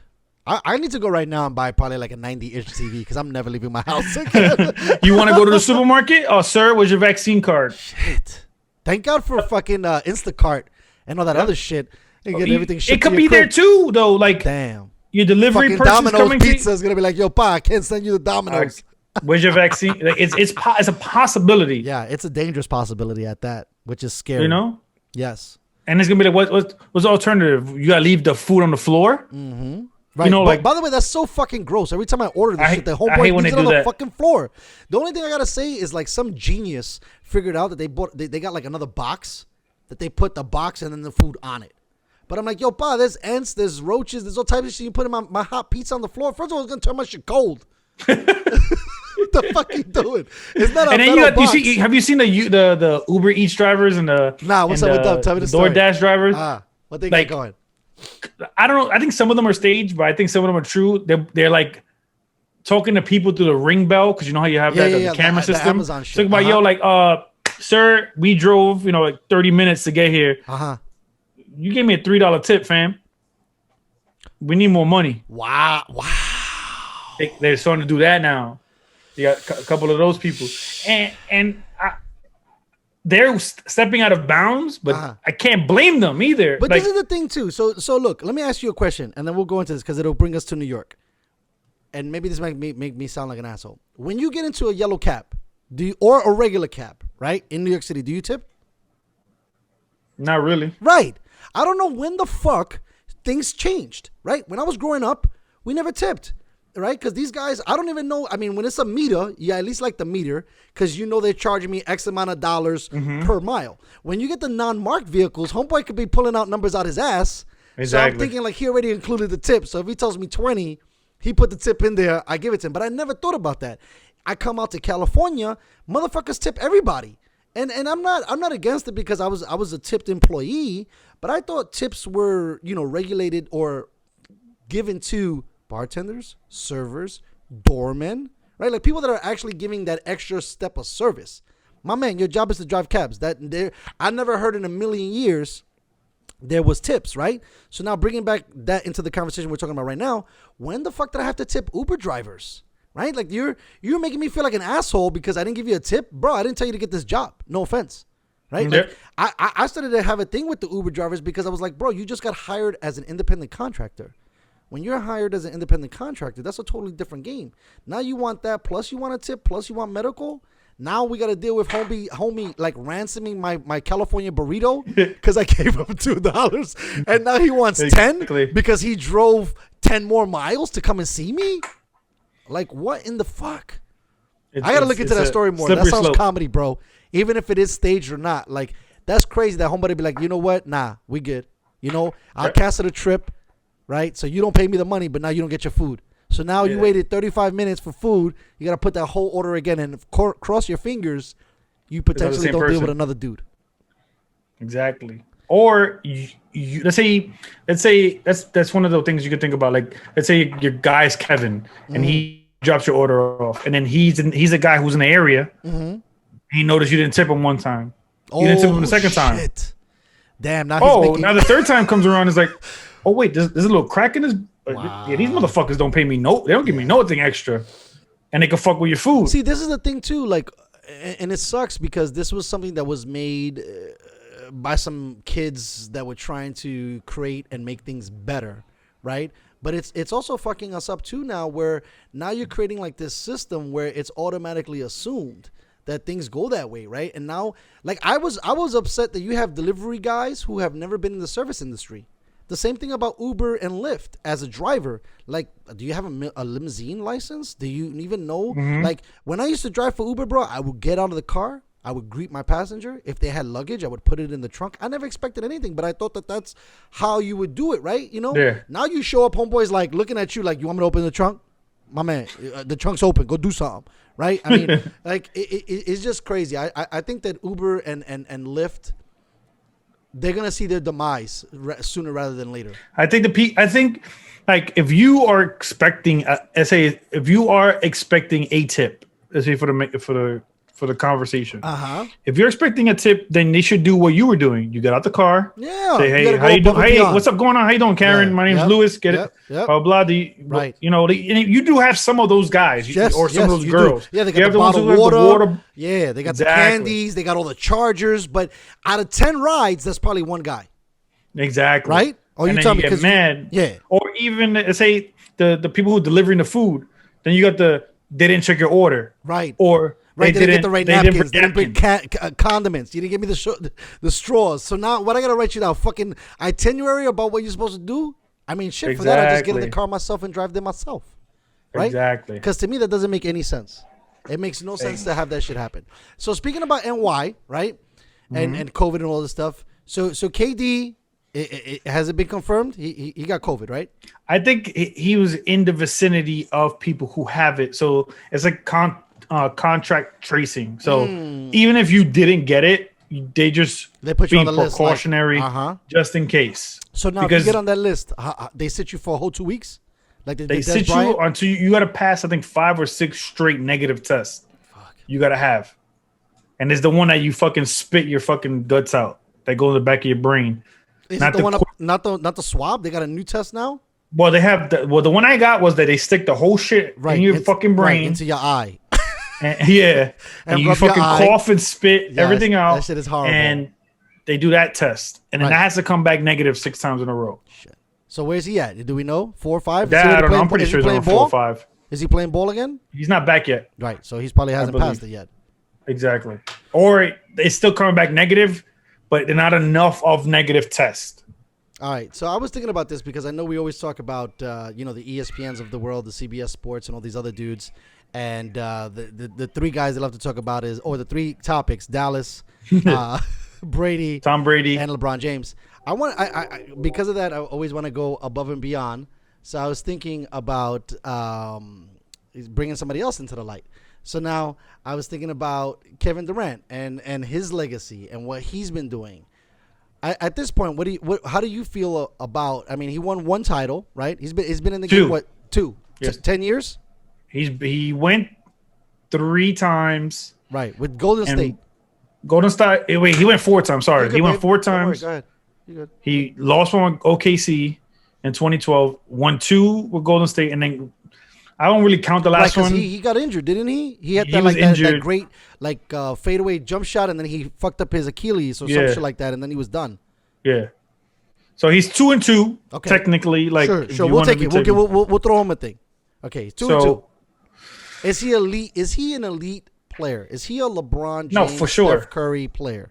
I need to go right now and buy probably like a 90-inch TV, because I'm never leaving my house again. You want to go to the supermarket? Oh, sir, where's your vaccine card? Shit. Thank God for fucking Instacart and all that other shit. And get everything it could be there too, though. Like, damn. Your delivery fucking person's Domino's coming pizza is gonna be like, yo, pa, I can't send you the Domino's. Where's your vaccine? Like, it's a possibility. Yeah, it's a dangerous possibility at that, which is scary. Yes. And it's gonna be like, what's the alternative? You gotta leave the food on the floor. Mm-hmm. Right. By the way, that's so fucking gross. Every time I order this shit, the homeboy leaves it on the fucking floor. The only thing I gotta say is, like, some genius figured out that they got like another box that they put the box and then the food on it. But I'm like, yo, pa, there's ants, there's roaches, there's all types of shit. You put in my hot pizza on the floor. First of all, it's gonna turn my shit cold. What the fuck you doing? It's not a and then metal box. Have you seen the Uber Eats drivers and the what's up with them? Tell me the story. DoorDash drivers? What they got going? I don't know. I think some of them are staged, but I think some of them are true. They're like talking to people through the ring bell, because you know how you have the camera system. The Amazon shit. Talking about, yo, like, sir, we drove, like 30 minutes to get here. You gave me a $3 tip, fam. We need more money. Wow. They're starting to do that now. You got a couple of those people, and they're stepping out of bounds, but I can't blame them either. But this is the thing too. So look, let me ask you a question, and then we'll go into this, because it'll bring us to New York. And maybe this might make me sound like an asshole. When you get into a yellow cab, or a regular cab, right, in New York City, do you tip? Not really. Right. I don't know when the fuck things changed, right? When I was growing up, we never tipped. Right? Because these guys, I don't even know. I mean, when it's a meter, you at least like the meter, because they're charging me X amount of dollars per mile. When you get the non-marked vehicles, homeboy could be pulling out numbers out his ass. Exactly. So I'm thinking, like, he already included the tip. So if he tells me 20, he put the tip in there, I give it to him. But I never thought about that. I come out to California, motherfuckers tip everybody. And I'm not against it, because I was a tipped employee, but I thought tips were, regulated or given to bartenders, servers, doormen, right? Like, people that are actually giving that extra step of service. My man, your job is to drive cabs. I never heard in a million years there was tips, right? So now, bringing back that into the conversation we're talking about right now, when the fuck did I have to tip Uber drivers, right? Like, you're making me feel like an asshole because I didn't give you a tip. Bro, I didn't tell you to get this job. No offense, right? Like, I started to have a thing with the Uber drivers, because I was like, bro, you just got hired as an independent contractor. When you're hired as an independent contractor, that's a totally different game. Now you want that, plus you want a tip, plus you want medical. Now we got to deal with homie like ransoming my California burrito because I gave him $2. And now he wants 10 because he drove 10 more miles to come and see me? Like, what in the fuck? I got to look into that story more. That sounds comedy, bro. Even if it is staged or not. Like, that's crazy that homebody be like, you know what? Nah, we good. I'll cancel the trip. Right? So you don't pay me the money, but now you don't get your food. So now you waited 35 minutes for food. You got to put that whole order again, and cross your fingers, you potentially don't deal with another dude. Exactly. Or let's say that's one of the things you could think about. Like, let's say your guy's Kevin, and he drops your order off, and then he's a guy who's in the area. He noticed you didn't tip him one time. You didn't tip him the second time. Damn, now he's making... now the third time comes around, it's like, oh wait, there's a little crack in this. Wow. Yeah, these motherfuckers don't pay me they don't give me nothing extra, and they can fuck with your food. See, this is the thing too, like, and it sucks because this was something that was made by some kids that were trying to create and make things better, right? But it's also fucking us up too now, where now you're creating like this system where it's automatically assumed that things go that way, right? And now, like, I was upset that you have delivery guys who have never been in the service industry. The same thing about Uber and Lyft as a driver. Like, do you have a limousine license? Do you even know? Like, when I used to drive for Uber, bro, I would get out of the car. I would greet my passenger. If they had luggage, I would put it in the trunk. I never expected anything, but I thought that that's how you would do it, right? You know? Yeah. Now you show up, homeboys, like, looking at you like, you want me to open the trunk? My man, the trunk's open. Go do something, right? I mean, like, it's just crazy. I think that Uber and Lyft, they're gonna see their demise sooner rather than later. I think like if you are expecting if you are expecting a tip, let's say for the conversation. If you're expecting a tip, then they should do what you were doing. You get out the car. Yeah. Say, hey, how you doing? Hey, what's up going on? How you doing, Karen? Yeah. My name's Lewis. Get it? Blah blah. Right. You know, you do have some of those guys, or some of those girls. Do. Yeah, they got the bottled water. Yeah, they got the candies. They got all the chargers. But out of 10 rides, that's probably one guy. Exactly. Right? Oh, you tell me because mad. Yeah. Or even say the people who are delivering the food. Then you got they didn't check your order. Right. Or right, they didn't get the right napkins. They didn't bring napkins. condiments. You didn't give me the straws. So now, what I gotta write you down? Fucking itinerary about what you're supposed to do. I mean, shit. For that, I just get in the car myself and drive there myself. Right? Exactly. Because to me, that doesn't make any sense. It makes no sense to have that shit happen. So speaking about NY, right, and COVID and all this stuff. So KD, has it been confirmed? He got COVID, right? I think he was in the vicinity of people who have it. So it's like contract tracing. So even if you didn't get it, they put you on the precautionary list, like, just in case. So now, if you get on that list, they sit you for a whole 2 weeks. Like they sit you until you got to pass, I think, 5 or 6 straight negative tests. Fuck. You got to have, and it's the one that you fucking spit your fucking guts out that go in the back of your brain. Is it the one not the swab? They got a new test now. Well, they have the one I got was that they stick the whole shit in your fucking brain, into your eye. And you fucking cough and spit everything out. That shit is horrible. And they do that test, and then that has to come back negative 6 times in a row. Shit. So where's he at? Do we know? 4 or 5? I don't know. I'm pretty sure he's on 4 or 5. Is he playing ball again? He's not back yet. Right. So he's probably hasn't passed it yet. Exactly. Or it's still coming back negative, but they're not enough of negative tests. All right. So I was thinking about this because I know we always talk about the ESPNs of the world, the CBS Sports, and all these other dudes. And the 3 guys they love to talk about the 3 topics: Dallas, Brady, Tom Brady, and LeBron James. I because of that, I always want to go above and beyond. So I was thinking about bringing somebody else into the light. So now I was thinking about Kevin Durant and his legacy and what he's been doing. At this point, how do you feel about? I mean, he won 1 title, right? He's been in the game 2, yes. 10 years. He went 3 times, right, with Golden State. Golden State. Wait, he went 4 times. Sorry, he went 4 times. Go ahead. You good? He lost one with OKC in 2012, won 2 with Golden State, and then I don't really count the last one. He got injured, didn't he? He had that great fadeaway jump shot, and then he fucked up his Achilles or some shit like that, and then he was done. Yeah. So he's 2-2 technically. Like sure, we'll take it. We'll throw him a thing. Okay, 2-2. Is he elite? Is he an elite player? Is he a LeBron James, no, for sure. Steph Curry player?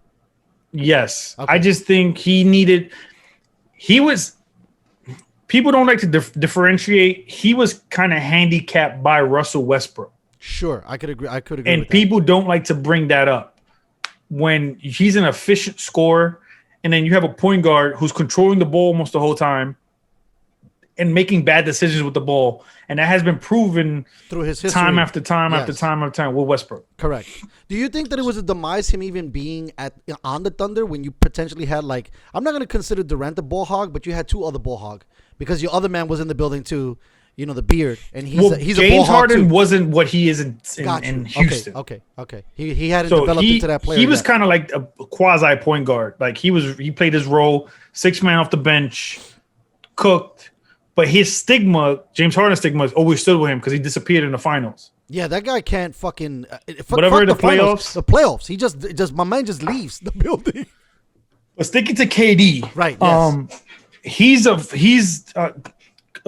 Yes. Okay. I just think people don't like to differentiate. He was kind of handicapped by Russell Westbrook. Sure, I could agree. And with people don't like to bring that up when he's an efficient scorer, and then you have a point guard who's controlling the ball almost the whole time and making bad decisions with the ball. And that has been proven through his history, time after time after time after time with Westbrook. Correct. Do you think that it was a demise him even being on the Thunder when you potentially had I'm not going to consider Durant the ball hog, but you had 2 other ball hog because your other man was in the building too. the beard, and he's Well, he's a James ball hawk Harden too. wasn't what he is in Got you. Houston. Okay. He hadn't So developed into that player. he was yet. kind of like a quasi point guard. Like he played his role, 6 man off the bench, cooked. But his stigma, James Harden's stigma, has always stood with him because he disappeared in the finals. Yeah, that guy can't fucking Whatever the finals, playoffs. The playoffs. He just my man just leaves the building. But sticking to KD, Right, yes. He's a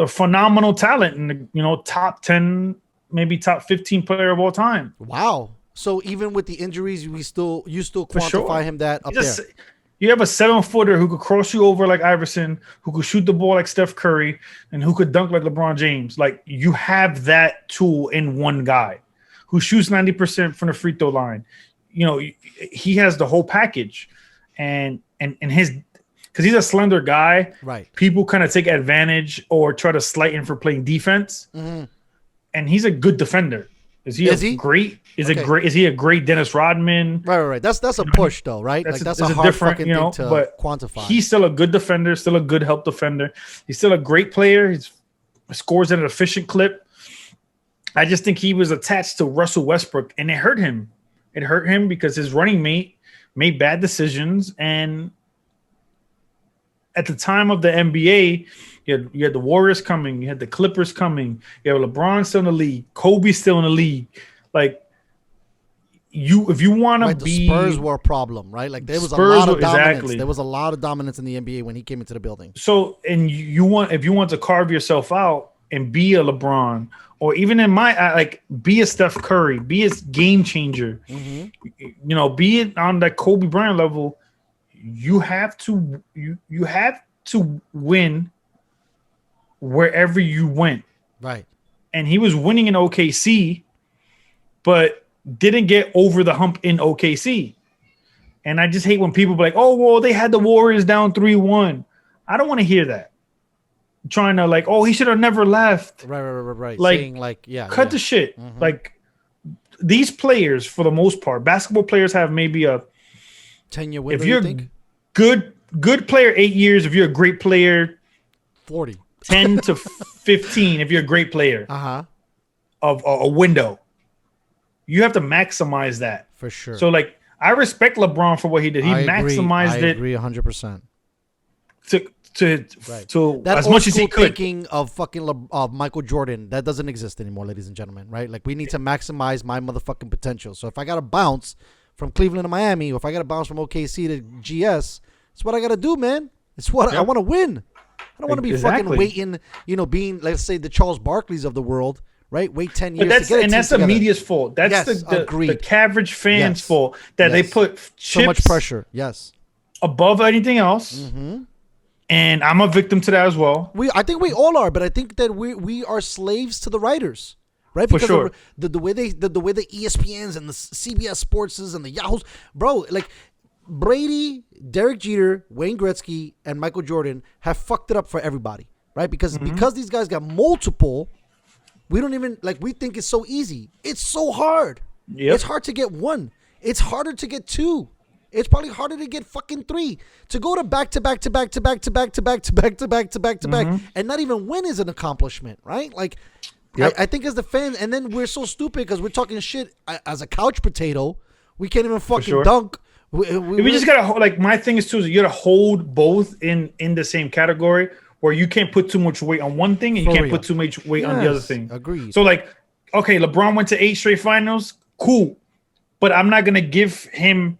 phenomenal talent, and top 10, maybe top 15 player of all time. Wow. So even with the injuries, you still quantify sure. him that up Just- there. You have a 7-footer who could cross you over like Iverson, who could shoot the ball like Steph Curry, and who could dunk like LeBron James. Like, you have that tool in one guy who shoots 90% from the free throw line. He has the whole package, and his, because he's a slender guy. Right. People kind of take advantage or try to slight him for playing defense, and he's a good defender. Is he great? Is he a great Dennis Rodman? Right. That's a push though, right? That's a hard different, fucking thing to but quantify. He's still a good defender, still a good help defender. He's still a great player. He scores at an efficient clip. I just think he was attached to Russell Westbrook, and it hurt him. It hurt him because his running mate made bad decisions, and at the time of the NBA, you had the Warriors coming, you had the Clippers coming, you have LeBron still in the league, Kobe still in the league. Like, if you want to the Spurs were a problem, right? Like, there was a lot of dominance. Exactly. There was a lot of dominance in the NBA when he came into the building. So, and if you want to carve yourself out and be a LeBron, or even in be a Steph Curry, be a game changer, be it on that Kobe Bryant level. You have to win wherever you went. Right. And he was winning in OKC, but didn't get over the hump in OKC. And I just hate when people be like, oh, well, they had the Warriors down 3-1. I don't want to hear that. Trying to he should have never left. Right. Like, saying cut the shit. Like, these players, for the most part, basketball players have maybe a 10-year window. If you're a good player, 8 years. If you're a great player, 40, 10 to 15. If you're a great player, of a window, you have to maximize that for sure. So, I respect LeBron for what he did. He maximized it. I agree 100%. To that as much as he could. Thinking of fucking of Michael Jordan, that doesn't exist anymore, ladies and gentlemen. Right? Like, we need to maximize my motherfucking potential. So if I gotta bounce from Cleveland to Miami, or if I gotta bounce from OKC to GS, it's what I gotta do, man. It's what I want to win. I don't want to be fucking waiting. Being, let's say, the Charles Barkleys of the world. Right, wait 10 years. That's the media's fault. That's the average fans' fault that they put chips so much pressure. Yes, above anything else, and I'm a victim to that as well. I think we all are, but I think that we are slaves to the writers, right? Because for sure. The way the ESPNs and the CBS Sports and the Yahoos, bro, like Brady, Derek Jeter, Wayne Gretzky, and Michael Jordan have fucked it up for everybody, right? Because these guys got multiple. We don't even we think it's so easy. It's so hard. Yep. It's hard to get one. It's harder to get two. It's probably harder to get fucking three. To go to back to back to back to back to back to back to back to back to back to back and not even win is an accomplishment, right? Like, I think as the fan, and then we're so stupid because we're talking shit as a couch potato. We can't even fucking dunk. We just gotta my thing is too is you gotta hold both in the same category. Where you can't put too much weight on one thing and you can't put too much weight on the other thing. Agreed. So okay, LeBron went to 8 straight finals. Cool. But I'm not going to give him,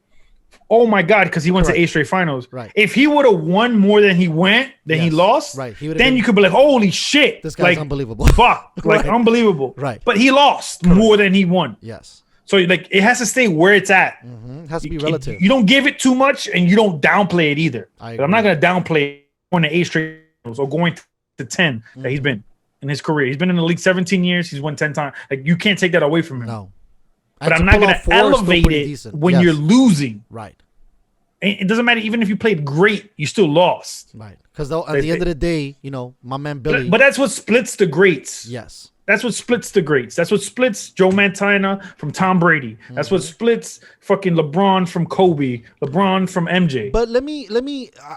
oh my God, because he went to 8 straight finals. Right. If he would have won more than he he lost, right. Then you could be like, holy shit. This guy's unbelievable. Fuck. Unbelievable. Right. But he lost more than he won. Yes. So it has to stay where it's at. It has to be relative. You don't give it too much and you don't downplay it either. I'm not going to downplay on the 8 straight or going to 10 that he's been in his career. He's been in the league 17 years. He's won 10 times. You can't take that away from him. No. But I'm not going to elevate it when you're losing. Right. It doesn't matter. Even if you played great, you still lost. Right. Because at the end of the day, my man Billy. But that's what splits the greats. Yes. That's what splits the greats. That's what splits Joe Montana from Tom Brady. That's what splits fucking LeBron from Kobe, LeBron from MJ. But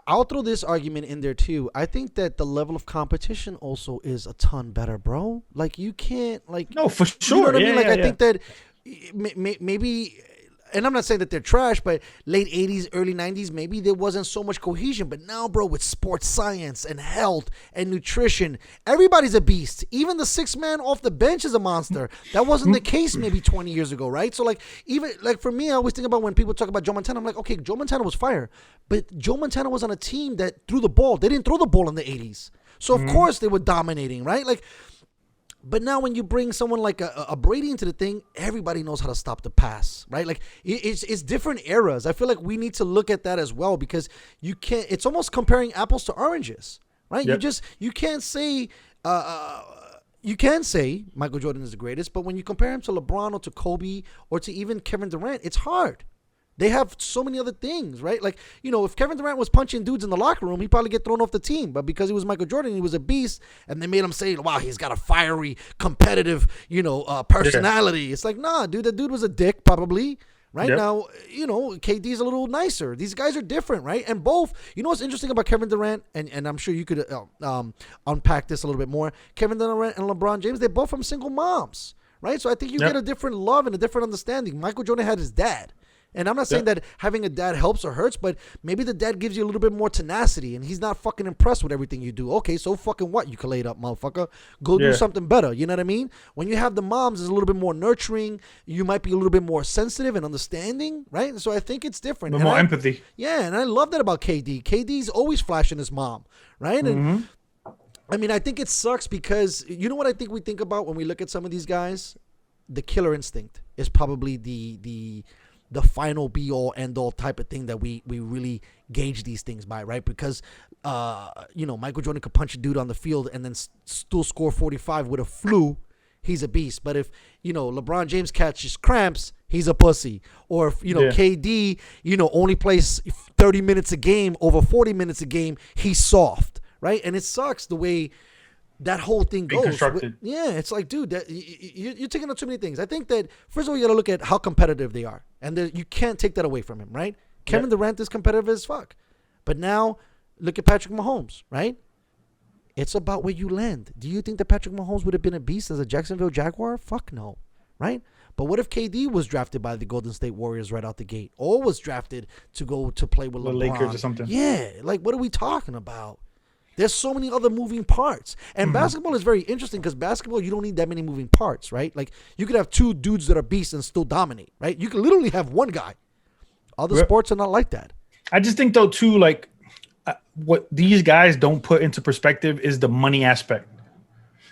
I'll throw this argument in there too. I think that the level of competition also is a ton better, bro. Like you can't no, for sure. You know what I mean? Like I yeah. think that maybe. And I'm not saying that they're trash, but late 80s, early 90s, maybe there wasn't so much cohesion. But now, bro, with sports science and health and nutrition, everybody's a beast. Even the sixth man off the bench is a monster. That wasn't the case maybe 20 years ago, right? So, like, even, like, for me, I always think about when people talk about Joe Montana, I'm like, okay, Joe Montana was fire. But Joe Montana was on a team that threw the ball. They didn't throw the ball in the 80s. So, of course, they were dominating, right? Like, but now when you bring someone like a Brady into the thing, everybody knows how to stop the pass, right? Like it's different eras. I feel like we need to look at that as well because you can't. It's almost comparing apples to oranges, right? Yep. You can't say you can say Michael Jordan is the greatest, but when you compare him to LeBron or to Kobe or to even Kevin Durant, it's hard. They have so many other things, right? Like, you know, if Kevin Durant was punching dudes in the locker room, he'd probably get thrown off the team. But because he was Michael Jordan, he was a beast, and they made him say, wow, he's got a fiery, competitive, personality. Yeah. It's like, nah, dude, that dude was a dick, probably. Right now, KD's a little nicer. These guys are different, right? And both, you know what's interesting about Kevin Durant, and I'm sure you could unpack this a little bit more. Kevin Durant and LeBron James, they're both from single moms, right? So I think you get a different love and a different understanding. Michael Jordan had his dad. And I'm not saying that having a dad helps or hurts, but maybe the dad gives you a little bit more tenacity and he's not fucking impressed with everything you do. Okay, so fucking what? You can lay it up, motherfucker. Go do something better. You know what I mean? When you have the moms, it's a little bit more nurturing. You might be a little bit more sensitive and understanding, right? And so I think it's different. More empathy. Yeah, and I love that about KD. KD's always flashing his mom, right? And I mean, I think it sucks because you know what I think we think about when we look at some of these guys? The killer instinct is probably the final be all end all type of thing that we really gauge these things by, right? Because Michael Jordan could punch a dude on the field and then still score 45 with a flu. He's a beast. But if LeBron James catches cramps, he's a pussy. Or if KD only plays 30 minutes a game over 40 minutes a game, he's soft, right? And it sucks the way that whole thing goes. Constructed. Yeah, it's like, dude, that you're taking on too many things. I think that first of all, you got to look at how competitive they are, and you can't take that away from him, right? Kevin Durant is competitive as fuck, but now look at Patrick Mahomes, right? It's about where you land. Do you think that Patrick Mahomes would have been a beast as a Jacksonville Jaguar? Fuck no, right? But what if KD was drafted by the Golden State Warriors right out the gate, or was drafted to go to play with the LeBron? Lakers or something? Yeah, like what are we talking about? There's so many other moving parts. And basketball is very interesting because basketball, you don't need that many moving parts, right? Like, you could have two dudes that are beasts and still dominate, right? You could literally have one guy. Other sports are not like that. I just think, though, too, like, what these guys don't put into perspective is the money aspect.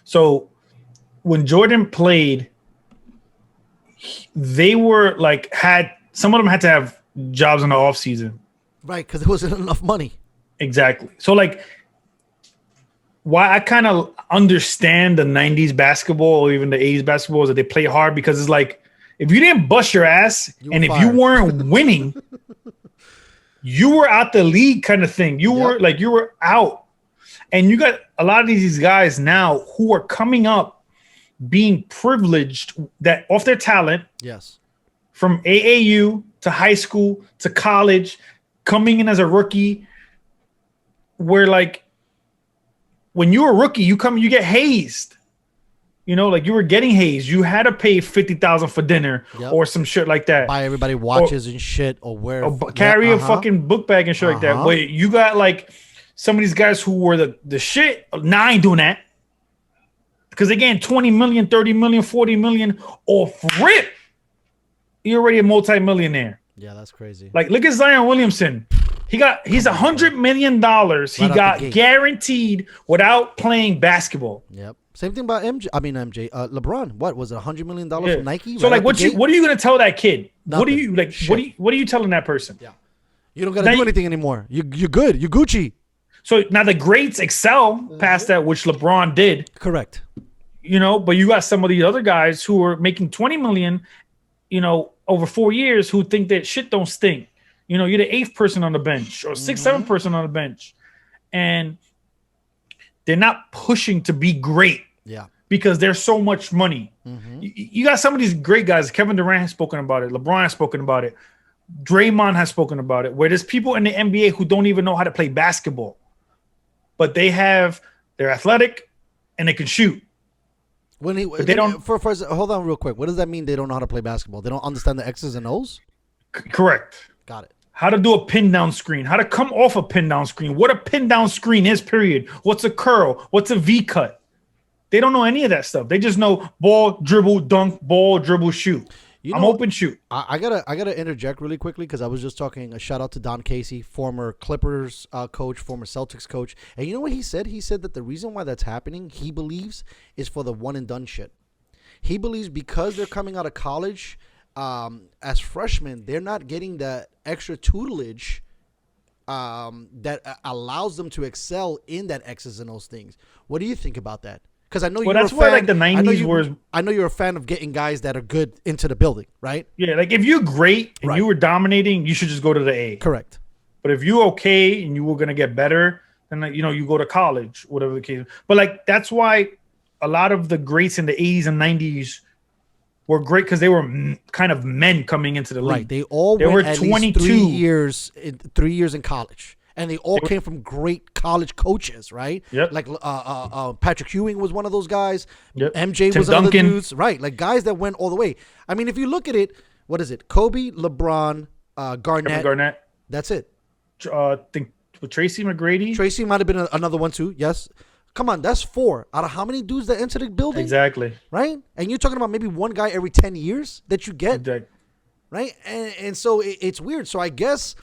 So, when Jordan played, they were, like, some of them had to have jobs in the offseason. Right, because there wasn't enough money. Exactly. So, like, why I kind of understand the 90s basketball or even the 80s basketball is that they play hard because it's like, if you didn't bust your ass and if you weren't winning, you were out the league kind of thing. You were out. And you got a lot of these guys now who are coming up being privileged that off their talent. Yes. From AAU to high school to college, coming in as a rookie, where like, when you were a rookie, you get hazed. Like you were getting hazed. You had to pay $50,000 for dinner or some shit like that. Buy everybody watches and shit, or wear carry a fucking book bag and shit like that. Wait, you got like some of these guys who were the shit. Now I ain't doing that because again, 20 million, 30 million, 40 million off rip. You're already a multi-millionaire. Yeah, that's crazy. Like look at Zion Williamson. He's $100 million. He got guaranteed without playing basketball. Yep. Same thing about LeBron. What was it? $100 million from Nike? So like, what are you going to tell that kid? Nothing. What are you like? Shit. What are you telling that person? Yeah. You don't got to do anything anymore. You're good. You're Gucci. So now the greats excel past that, which LeBron did. Correct. But you got some of these other guys who are making 20 million, over 4 years who think that shit don't stink. You're the 8th person on the bench or 6th, 7th person on the bench. And they're not pushing to be great. Yeah. because there's so much money. Mm-hmm. You got some of these great guys. Kevin Durant has spoken about it. LeBron has spoken about it. Draymond has spoken about it. Where there's people in the NBA who don't even know how to play basketball, but they're athletic and they can shoot. When they don't. Hold on real quick. What does that mean? They don't know how to play basketball. They don't understand the X's and O's. Correct. Got it. How to do a pin down screen. How to come off a pin down screen. What a pin down screen is. Period. What's a curl? What's a V cut? They don't know any of that stuff. They just know ball, dribble, dunk, ball, dribble, shoot. I'm open shoot. I gotta interject really quickly because I was just talking. A shout out to Don Casey, former Clippers coach, former Celtics coach, and you know what he said? He said that the reason why that's happening, he believes, is for the one and done shit. He believes because they're coming out of college as freshmen, they're not getting the extra tutelage that allows them to excel in that X's and O's things. What do you think about that? Because I know you're a fan. Why like the 90s I know you're a fan of getting guys that are good into the building, right? Yeah, like if you're great and you were dominating, you should just go to the A. Correct. But if you're okay and you were gonna get better, then you go to college, whatever the case. But like that's why a lot of the greats in the 80s and 90s were great because they were kind of men coming into the league. Right. They all were at 22 least 3 years in college. And they all came from great college coaches, right? Yep. Like Patrick Ewing was one of those guys. Yep. MJ was another dudes, right? Like guys that went all the way. I mean, if you look at it, what is it? Kobe, LeBron, Garnett. Kevin Garnett. That's it. Think with Tracy McGrady. Tracy might have been another one too. Yes. Come on, that's 4 out of how many dudes that enter the building? Exactly. Right? And you're talking about maybe one guy every 10 years that you get. Exactly. Right? And so it's weird. So I guess,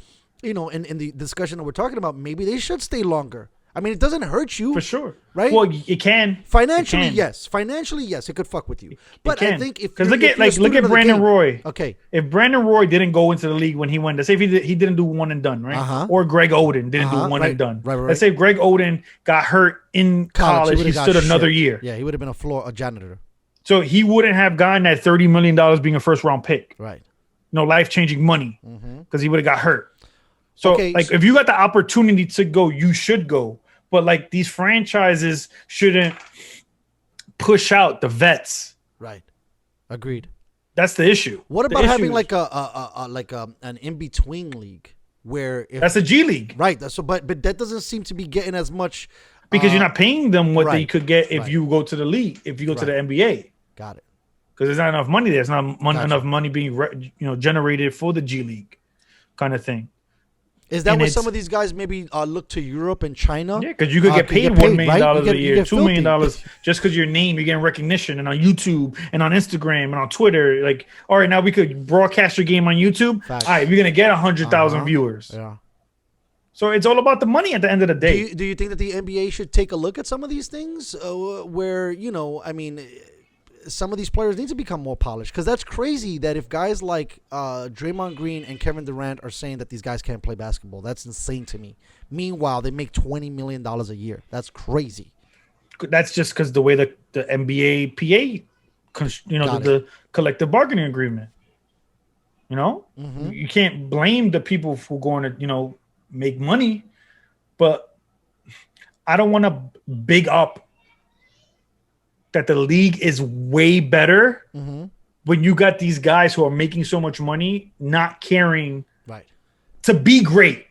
in the discussion that we're talking about, maybe they should stay longer. I mean, it doesn't hurt you. For sure. Right? Well, it can. Financially, yes. Financially, yes. It could fuck with you. But I think if look at Brandon Roy. Okay. If Brandon Roy didn't go into the league when he went, let's say if he didn't do one and done, right? Uh-huh. Or Greg Oden didn't do one and done. Right. Let's say Greg Oden got hurt in college. He stood another yeyear. Yeah, he would have been a janitor. So he wouldn't have gotten that $30 million being a first round pick. Right. Life changing money because he would have got hurt. So if you got the opportunity to go, you should go. But like these franchises shouldn't push out the vets. Right. Agreed. That's the issue. What about having like an in between league where that's a G League, right? But that doesn't seem to be getting as much because you're not paying them what they could get if you go to the league, if you go to the NBA. Got it. Because there's not enough money there. There's not enough money being generated for the G League, kind of thing. Is that where some of these guys maybe look to Europe and China? Yeah, because you could get paid $1 million a year, $2 million just because your name, you're getting recognition, and on YouTube and on Instagram and on Twitter. Like, all right, now we could broadcast your game on YouTube. Facts. All right, we're gonna get 100,000 viewers. Yeah. So it's all about the money at the end of the day. Do you think that the NBA should take a look at some of these things where some of these players need to become more polished? Because that's crazy that if guys like Draymond Green and Kevin Durant are saying that these guys can't play basketball, that's insane to me. Meanwhile, they make $20 million a year. That's crazy. That's just because the way the NBA PA, the collective bargaining agreement. You can't blame the people for going to make money, but I don't want to big up that the league is way better when you got these guys who are making so much money not caring to be great.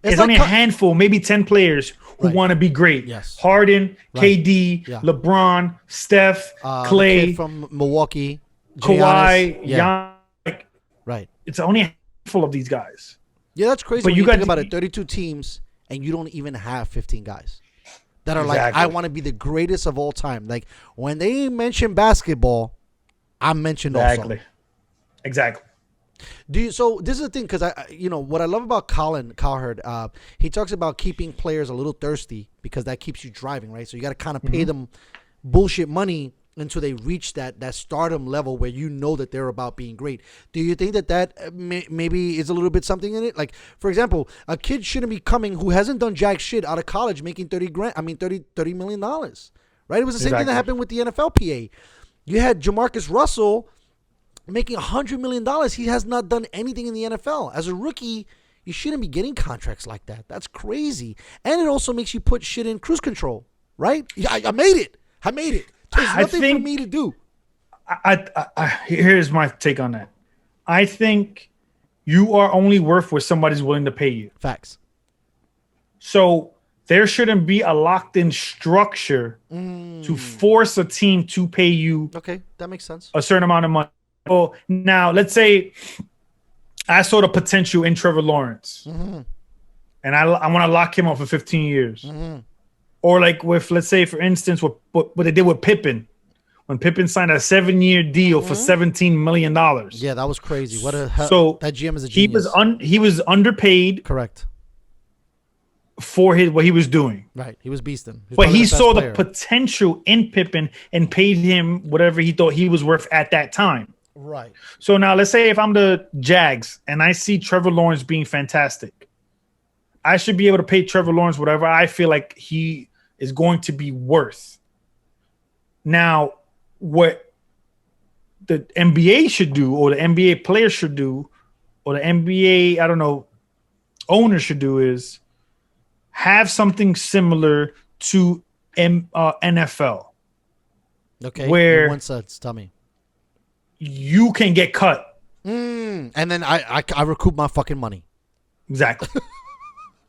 It's only a handful, maybe 10 players who want to be great. Yes. Harden, KD, LeBron, Steph, Clay from Milwaukee, Kawhi, Giannis. Right. It's only a handful of these guys. Yeah, that's crazy. But when you think about it, 32 teams, and you don't even have 15 guys that are like, I want to be the greatest of all time. Like, when they mention basketball, I mentioned also. Exactly. So this is the thing, because what I love about Colin Cowherd, he talks about keeping players a little thirsty because that keeps you driving, right? So you got to kind of pay them bullshit money until they reach that stardom level where you know that they're about being great. Do you think that maybe is a little bit something in it? Like, for example, a kid shouldn't be coming who hasn't done jack shit out of college making $30 million, right? It was the same thing that happened with the NFLPA. You had Jamarcus Russell making $100 million. He has not done anything in the NFL. As a rookie, you shouldn't be getting contracts like that. That's crazy. And it also makes you put shit in cruise control, right? I made it. I made it. There's I nothing for think- me to do. Here's my take on that. I think you are only worth what somebody's willing to pay you. Facts. So there shouldn't be a locked-in structure to force a team to pay you Okay, that makes sense. a certain amount of money. Well, now let's say I saw the potential in Trevor Lawrence, and I want to lock him up for 15 years, or like with, let's say, for instance, what they did with Pippen, when Pippen signed a 7-year deal for $17 million. Yeah, that was crazy. What a hell. So That GM is a he genius. he was underpaid Correct. for what he was doing. Right. He was beasting. But he saw the potential in Pippen and paid him whatever he thought he was worth at that time. Right. So now let's say if I'm the Jags and I see Trevor Lawrence being fantastic, I should be able to pay Trevor Lawrence whatever I feel like he is going to be worth. Now, what the NBA should do, or the NBA players should do, or the NBA, I don't know, owner should do is have something similar to NFL. Okay. Where- In one sense, tell me. You can get cut. And then I recoup my fucking money. Exactly.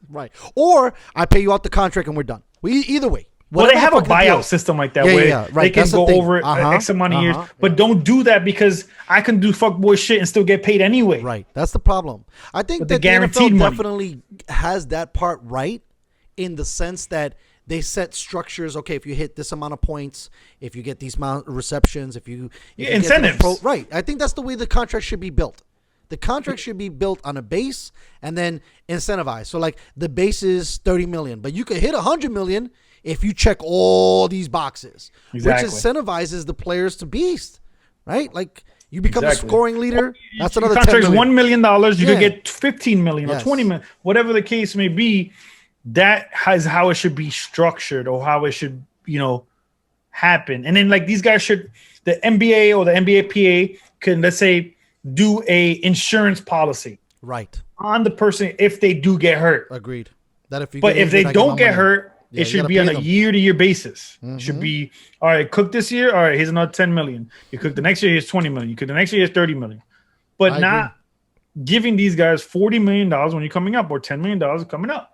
Right. Or I pay you out the contract and we're done. Either way. Well, they Whatever have a the fuck the deal buyout is. system like that Yeah, where yeah, right. they can That's the go thing. over X amount of years. But yeah. don't do that because I can do fuckboy shit and still get paid anyway. Right. That's the problem. I think With that the guaranteed the NFL money. definitely has that part right in the sense that they set structures. Okay, if you hit this amount of points, if you get these amount of receptions, if you get to the incentives. right. I think that's the way the contract should be built. The contract should be built on a base and then incentivized. So like the base is 30 million, but you could hit 100 million if you check all these boxes, Exactly. which incentivizes the players to beast, right? Like you become Exactly. a scoring leader. That's another 10 Contract's million. $1 million. You Yeah. could get 15 million or Yes. 20 million, whatever the case may be. That is how it should be structured, or how it should, happen. And then like these guys should, the NBA or the NBAPA can, let's say, do a insurance policy Right. on the person if they do get hurt. Agreed. That if you But get if they injured, I don't my get money. hurt, Yeah, it you should gotta be on pay a them. year-to-year basis. It should be, all right, cook this year. All right, here's another 10 million. You cook the next year, here's 20 million. You cook the next year, here's 30 million. But I not giving these guys $40 million when you're coming up, or $10 million coming up.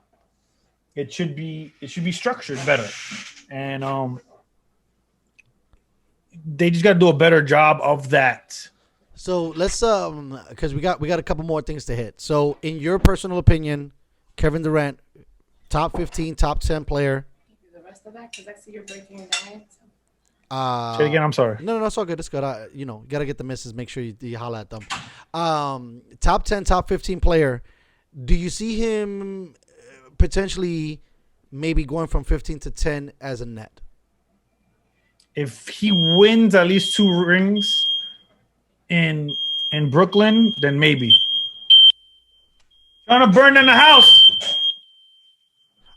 It should be structured better. And they just got to do a better job of that. So let's because we got a couple more things to hit. So in your personal opinion, Kevin Durant, top 15, top 10 player. The rest of that, because I see you're breaking it down. Say it again, I'm sorry. No, it's all good. It's good. You gotta get the misses. Make sure you holla at them. Top 10, top 15 player. Do you see him potentially maybe going from 15 to 10 as a net? If he wins at least 2 rings in Brooklyn, then maybe. Trying to burn down the house.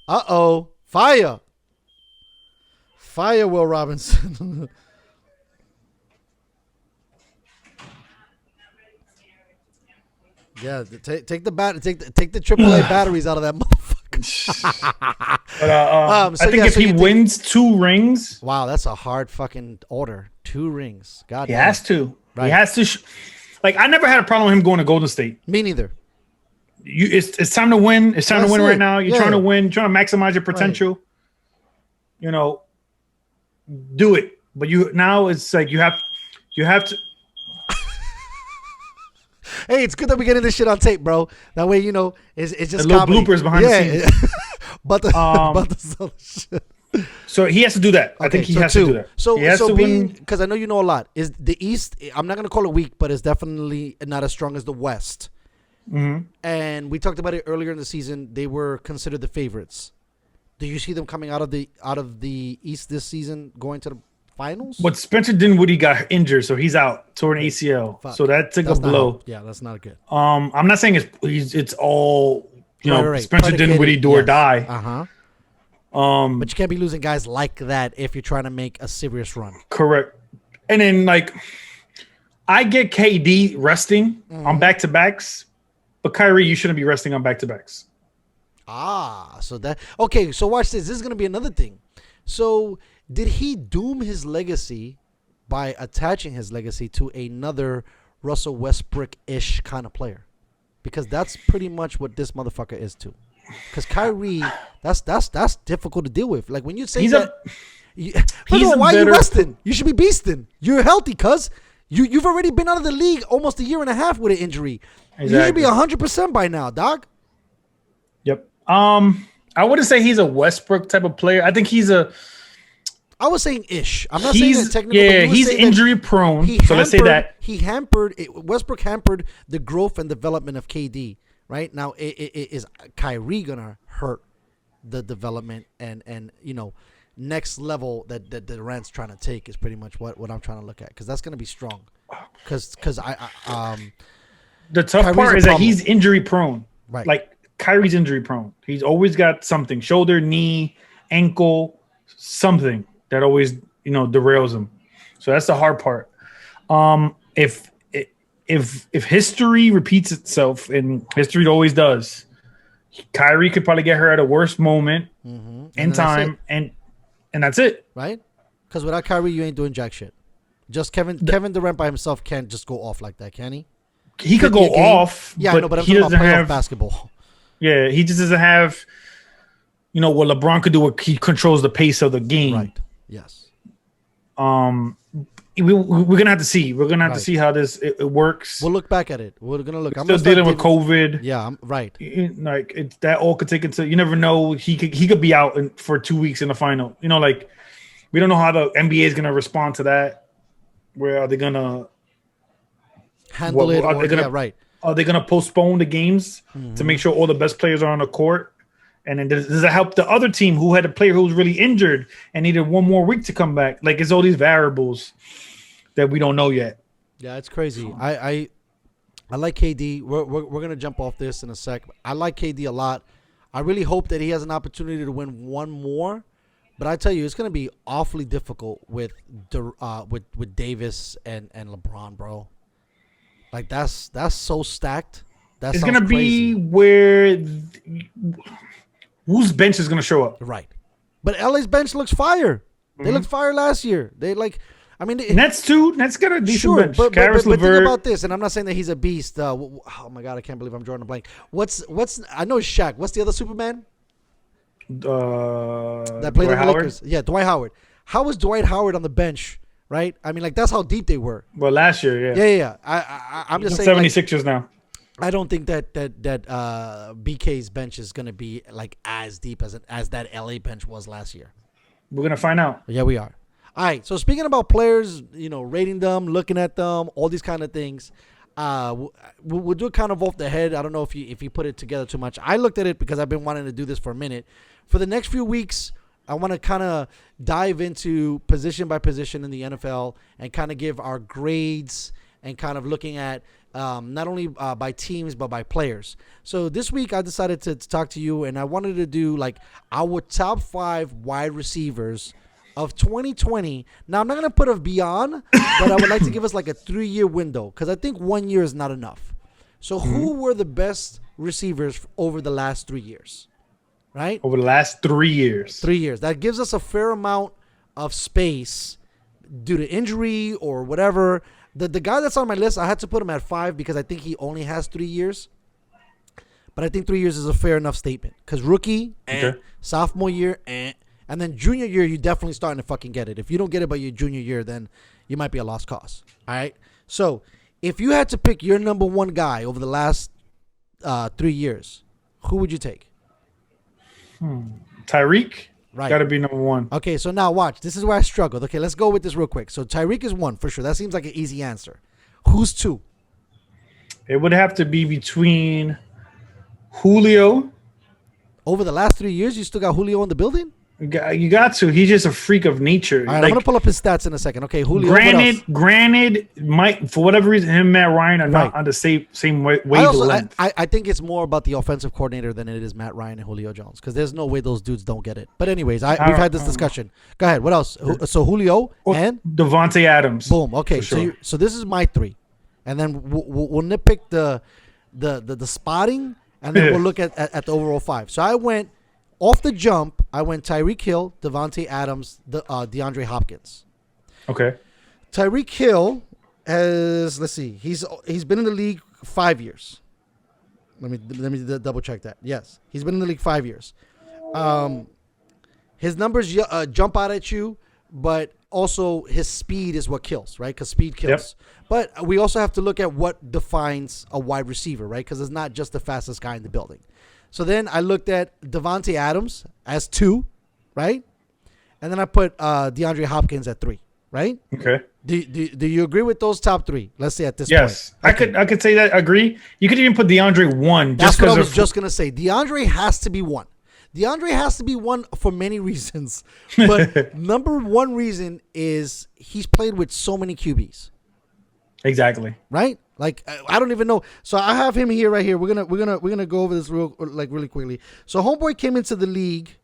Uh-oh. Fire. Fire, Will Robinson. Yeah, take the AAA batteries out of that motherfucker. But So I think yeah, if so he you think- wins 2 rings, Wow, that's a hard fucking order. 2 rings. God he damn. has to. Right. He has to. Like, I never had a problem with him going to Golden State. Me neither. It's time to win. It's time That's to win it. right now. You're Yeah. trying to win. Trying to maximize your potential. Do it. But it's like you have to. Hey, it's good that we're getting this shit on tape, bro. That way, it's just The little comedy. bloopers behind the scenes. but the shit. So he has to do that. I think he has to do that. So, he has to being, win. because I know you know a lot, is the East, I'm not going to call it weak, but it's definitely not as strong as the West. Mm-hmm. And we talked about it earlier in the season. They were considered the favorites. Do you see them coming out of the East this season, going to the finals? But Spencer Dinwiddie got injured, so he's out, tore an ACL. Fuck. So that took That's a not blow. help. Yeah, that's not good. I'm not saying it's all Right. Spencer Predicated, Dinwiddie do or yes. die. Uh-huh. But But you can't be losing guys like that if you're trying to make a serious run. correct. And then I get KD resting Mm-hmm. on back to backs, but Kyrie, you shouldn't be resting on back to backs. So watch this. This is going to be another thing. So Did he doom his legacy by attaching his legacy to another Russell Westbrook-ish kind of player? Because that's pretty much what this motherfucker is too. Because Kyrie, that's difficult to deal with. Like when you say why are you resting? You should be beasting. You're healthy, cuz you've already been out of the league almost a year and a half with an injury. Exactly. You should be 100% by now, dog. Yep. I wouldn't say he's a Westbrook type of player. I think he's a. I was saying ish. I'm not saying that technically. Yeah, he's injury prone. So let's say that Westbrook hampered the growth and development of KD. Right now, is Kyrie gonna hurt the development and next level that Durant's trying to take is pretty much what I'm trying to look at, because that's gonna be strong. Because the tough Kyrie's part a is that problem. he's injury prone. Right. Like Kyrie's injury prone. He's always got something: shoulder, knee, ankle, something that always derails him. So that's the hard part. If history repeats itself, and history always does, Kyrie could probably get her at a worse moment in time, and that's it. Right? Because without Kyrie, you ain't doing jack shit. Just Kevin Durant by himself can't just go off like that, can he? He could go off. Yeah, but I know, but I'm he talking about doesn't playoff have basketball. Yeah, he just doesn't have. What LeBron could do. He controls the pace of the game. Right. Yes. We're gonna have to see. We're gonna have to see how this it works. We'll look back at it. We're gonna look. Still dealing with COVID. Yeah, I'm right. Like that all could take into. You never know. He could be out for 2 weeks in the final. We don't know how the NBA is gonna respond to that. Where are they gonna handle it? Right. Are they gonna postpone the games to make sure all the best players are on the court? And then does it help the other team who had a player who was really injured and needed 1 more week to come back? Like, it's all these variables that we don't know yet. Yeah, it's crazy. I like KD. We're gonna jump off this in a sec. I like KD a lot. I really hope that he has an opportunity to win 1 more. But I tell you, it's gonna be awfully difficult with Davis and LeBron, bro. Like that's so stacked. It's gonna be where. Whose bench is going to show up? Right. But LA's bench looks fire. They looked fire last year. Nets too. Nets got a decent bench. But think about this, and I'm not saying that he's a beast. Oh my God, I can't believe I'm drawing a blank. What's I know it's Shaq. What's the other Superman? That played in the Lakers. Yeah, Dwight Howard. How was Dwight Howard on the bench? Right. I mean, like that's how deep they were. Well, last year, yeah. Yeah. I'm just saying. 76ers now. I don't think that BK's bench is going to be like as deep as that LA bench was last year. We're going to find out. Yeah, we are. All right. So speaking about players, rating them, looking at them, all these kind of things, we'll do it kind of off the head. I don't know if you put it together too much. I looked at it because I've been wanting to do this for a minute. For the next few weeks, I want to kind of dive into position by position in the NFL and kind of give our grades and kind of looking at not only by teams, but by players. So this week I decided to talk to you, and I wanted to do like our top 5 wide receivers of 2020. Now, I'm not going to put a beyond, but I would like to give us like a 3-year window, because I think 1 year is not enough. So who were the best receivers over the last 3 years? Right? Over the last 3 years. 3 years. That gives us a fair amount of space due to injury or whatever. The guy that's on my list, I had to put him at 5 because I think he only has 3 years. But I think 3 years is a fair enough statement. Because rookie, sophomore year, and then junior year, you're definitely starting to fucking get it. If you don't get it by your junior year, then you might be a lost cause. All right? So if you had to pick your number 1 guy over the last 3 years, who would you take? Tyreek. Right. Got to be number 1. Okay, so now watch. This is where I struggled. Okay, let's go with this real quick. So Tyreek is 1 for sure. That seems like an easy answer. Who's 2? It would have to be between Julio. Over the last 3 years, you still got Julio in the building? You got to. He's just a freak of nature. All right, I'm going to pull up his stats in a second. Okay, Julio. Granted, Mike, for whatever reason, him and Matt Ryan are not on the same wavelength. I think it's more about the offensive coordinator than it is Matt Ryan and Julio Jones, because there's no way those dudes don't get it. But anyways, we've had this discussion. Go ahead. What else? So Julio and Devontae Adams. Boom. Okay, sure. so this is my 3, and then we'll nitpick the spotting, and then we'll look at the overall 5. So I went off the jump, I went Tyreek Hill, Devontae Adams, DeAndre Hopkins. Okay. Tyreek Hill has, let's see, he's been in the league 5 years. Let me double check that. Yes, he's been in the league 5 years. His numbers jump out at you, but also his speed is what kills, right? Because speed kills. Yep. But we also have to look at what defines a wide receiver, right? Because it's not just the fastest guy in the building. So then I looked at Devontae Adams as 2, right? And then I put DeAndre Hopkins at 3, right? Okay. Do you agree with those top 3? Let's say at this point. Yes, okay. I could say that. Agree. You could even put DeAndre 1. That's what I was just gonna say. DeAndre has to be 1. DeAndre has to be 1 for many reasons, but number 1 reason is he's played with so many QBs. Exactly. Right? Like I don't even know. So I have him here, right here. We're gonna go over this really quickly. So homeboy came into the league.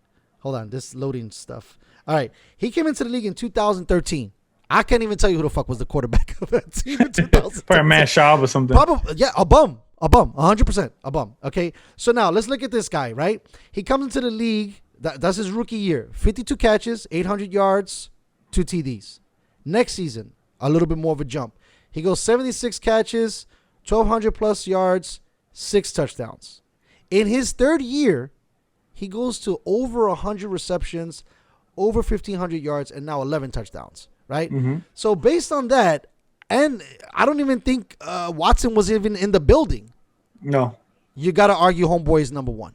Hold on, this loading stuff. All right, he came into the league in 2013. I can't even tell you who the fuck was the quarterback of that team in 2013. Probably a Matt Schaub or something. Probably, yeah, a bum, 100%, a bum. Okay, so now let's look at this guy. Right, he comes into the league. That's his rookie year. 52 catches, 800 yards, 2 TDs. Next season, a little bit more of a jump. He goes 76 catches, 1,200 plus yards, 6 touchdowns. In his 3rd year, he goes to over 100 receptions, over 1,500 yards, and now 11 touchdowns. Right? Mm-hmm. So based on that, and I don't even think Watson was even in the building. No. You got to argue homeboy is number 1.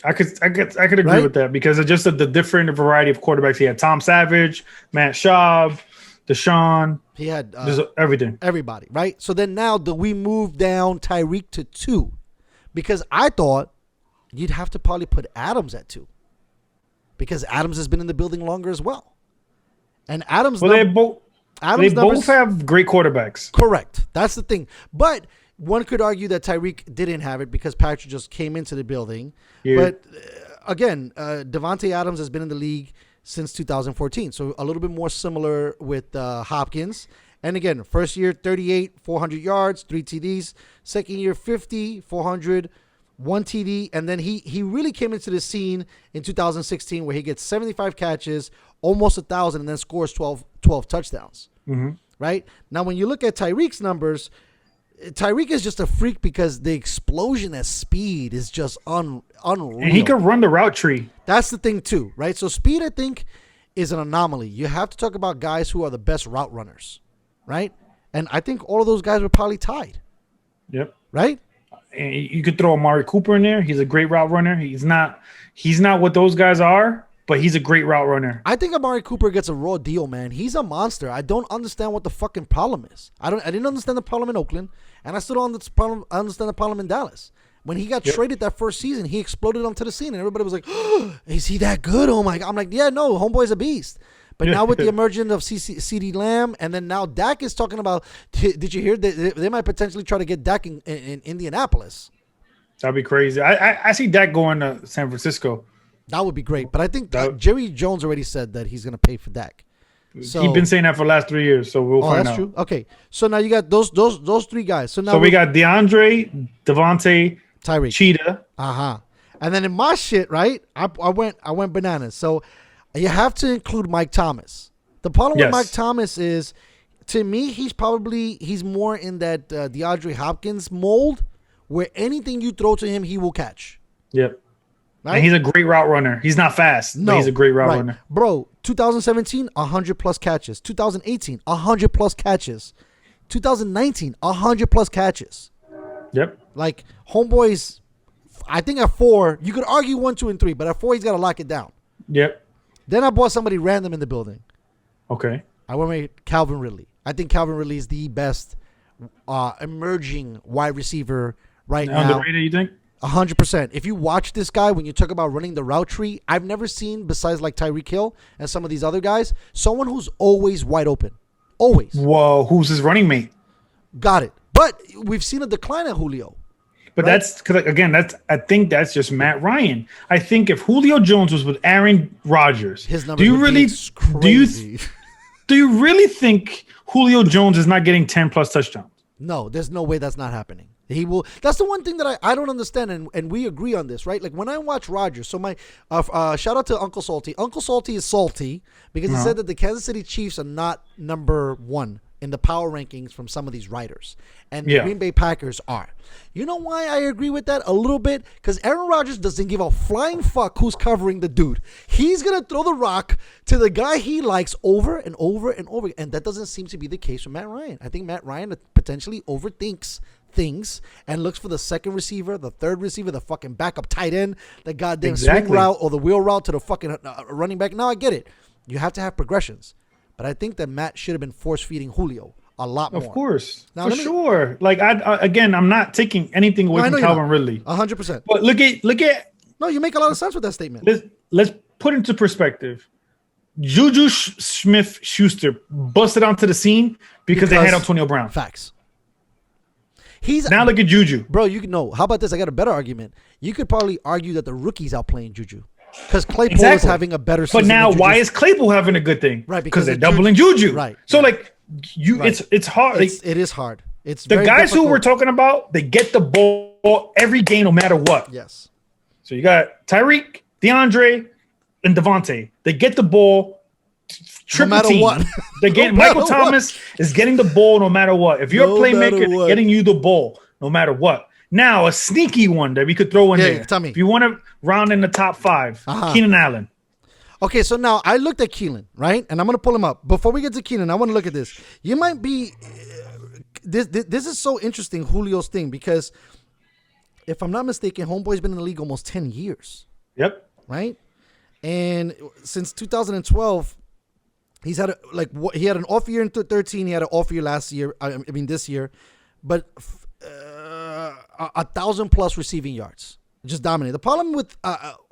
I could agree with that because of just the different variety of quarterbacks. He had Tom Savage, Matt Schaub, Deshaun. He had everything. Everybody, right? So then now we move down Tyreek to 2 because I thought you'd have to probably put Adams at 2 because Adams has been in the building longer as well. And Adams, they both have great quarterbacks. Correct. That's the thing. But one could argue that Tyreek didn't have it because Patrick just came into the building. Yeah. But again, Devontae Adams has been in the league since 2014. So a little bit more similar with Hopkins. And again, first year, 38, 400 yards, 3 TDs. Second year, 50, 400, 1 TD. And then he really came into the scene in 2016 where he gets 75 catches, almost 1,000, and then scores 12 touchdowns. Mm-hmm. Right? Now, when you look at Tyreek's numbers, Tyreek is just a freak because the explosion at speed is just unreal. And he could run the route tree. That's the thing, too, right? So speed, I think, is an anomaly. You have to talk about guys who are the best route runners, right? And I think all of those guys were probably tied. Yep. Right? And you could throw Amari Cooper in there. He's a great route runner. He's not what those guys are, but he's a great route runner. I think Amari Cooper gets a raw deal, man. He's a monster. I don't understand what the fucking problem is. I didn't understand the problem in Oakland, and I still don't understand the problem in Dallas. When he got traded that first season, he exploded onto the scene, and everybody was like, oh, is he that good? Oh, my God. I'm like, yeah, no, homeboy's a beast. But now with the emergence of CeeDee Lamb, and then now Dak is talking about, did you hear that they might potentially try to get Dak in Indianapolis? That'd be crazy. I see Dak going to San Francisco. That would be great. But I think Jerry Jones already said that he's going to pay for Dak. So, he's been saying that for the last 3 years, so we'll find out. That's true. Okay, so now you got those 3 guys. So now we got DeAndre, Devontae, Tyreek, Cheetah. And then in my shit, right? I went bananas. So you have to include Mike Thomas. The problem with Mike Thomas is, to me, he's more in that DeAndre Hopkins mold, where anything you throw to him, he will catch. Yep. Right? And he's a great route runner. He's not fast, but he's a great route runner. Bro, 2017, 100 plus catches. 2018, 100 plus catches. 2019, 100 plus catches. Yep. Like, homeboys, I think at 4, you could argue 1, 2, and 3, but at 4, he's got to lock it down. Yep. Then I bought somebody random in the building. Okay. I went with Calvin Ridley. I think Calvin Ridley is the best emerging wide receiver right now. Underrated, you think? 100%. If you watch this guy, when you talk about running the route tree, I've never seen, besides like Tyreek Hill and some of these other guys, someone who's always wide open. Always. Whoa, who's his running mate? Got it. But we've seen a decline at Julio. But that's because, again, I think that's just Matt Ryan. I think if Julio Jones was with Aaron Rodgers, his numbers would be crazy. Do you really think Julio Jones is not getting 10 plus touchdowns? No, there's no way that's not happening. He will. That's the one thing that I don't understand, and we agree on this, right? Like when I watch Rodgers, so my shout out to Uncle Salty. Uncle Salty is salty because he said that the Kansas City Chiefs are not number 1 in the power rankings from some of these writers, and the Green Bay Packers are. You know why I agree with that a little bit? Because Aaron Rodgers doesn't give a flying fuck who's covering the dude. He's gonna throw the rock to the guy he likes over and over and over, and that doesn't seem to be the case with Matt Ryan. I think Matt Ryan potentially overthinks things and looks for the second receiver, the third receiver, the fucking backup tight end, the goddamn swing route or the wheel route to the fucking running back. Now I get it. You have to have progressions. But I think that Matt should have been force feeding Julio a lot more. Of course. Now, for sure. Like again, I'm not taking anything away from Calvin Ridley. 100%. But look at No, you make a lot of sense with that statement. Let's put into perspective. Juju Smith-Schuster busted onto the scene because they had Antonio Brown. Facts. Now look at Juju. Bro, you know, how about this? I got a better argument. You could probably argue that the rookie's outplaying Juju. Because Claypool is having a better season. But now why is Claypool having a good thing? Right, because they're doubling Juju. Right. So like it's hard. It is hard. It's the very guys difficult. who we're talking about, they get the ball every game no matter what. Yes. So you got Tyreek, DeAndre, and Devontae. They get the ball triple no matter team. what. Michael Thomas is getting the ball no matter what. If you're a playmaker, they're getting you the ball no matter what. Now, a sneaky one that we could throw in there. Tell me. If you want to round in the top 5, Keenan Allen. Okay, so now I looked at Keelan, right? And I'm going to pull him up. Before we get to Keenan, I want to look at this. You might be this is so interesting, Julio's thing, because if I'm not mistaken, Homeboy's been in the league almost 10 years. Yep. Right? And since 2012, he's had he had an off year in 13, he had an off year last year, I mean this year, but 1,000+ receiving yards. Just dominate. The problem with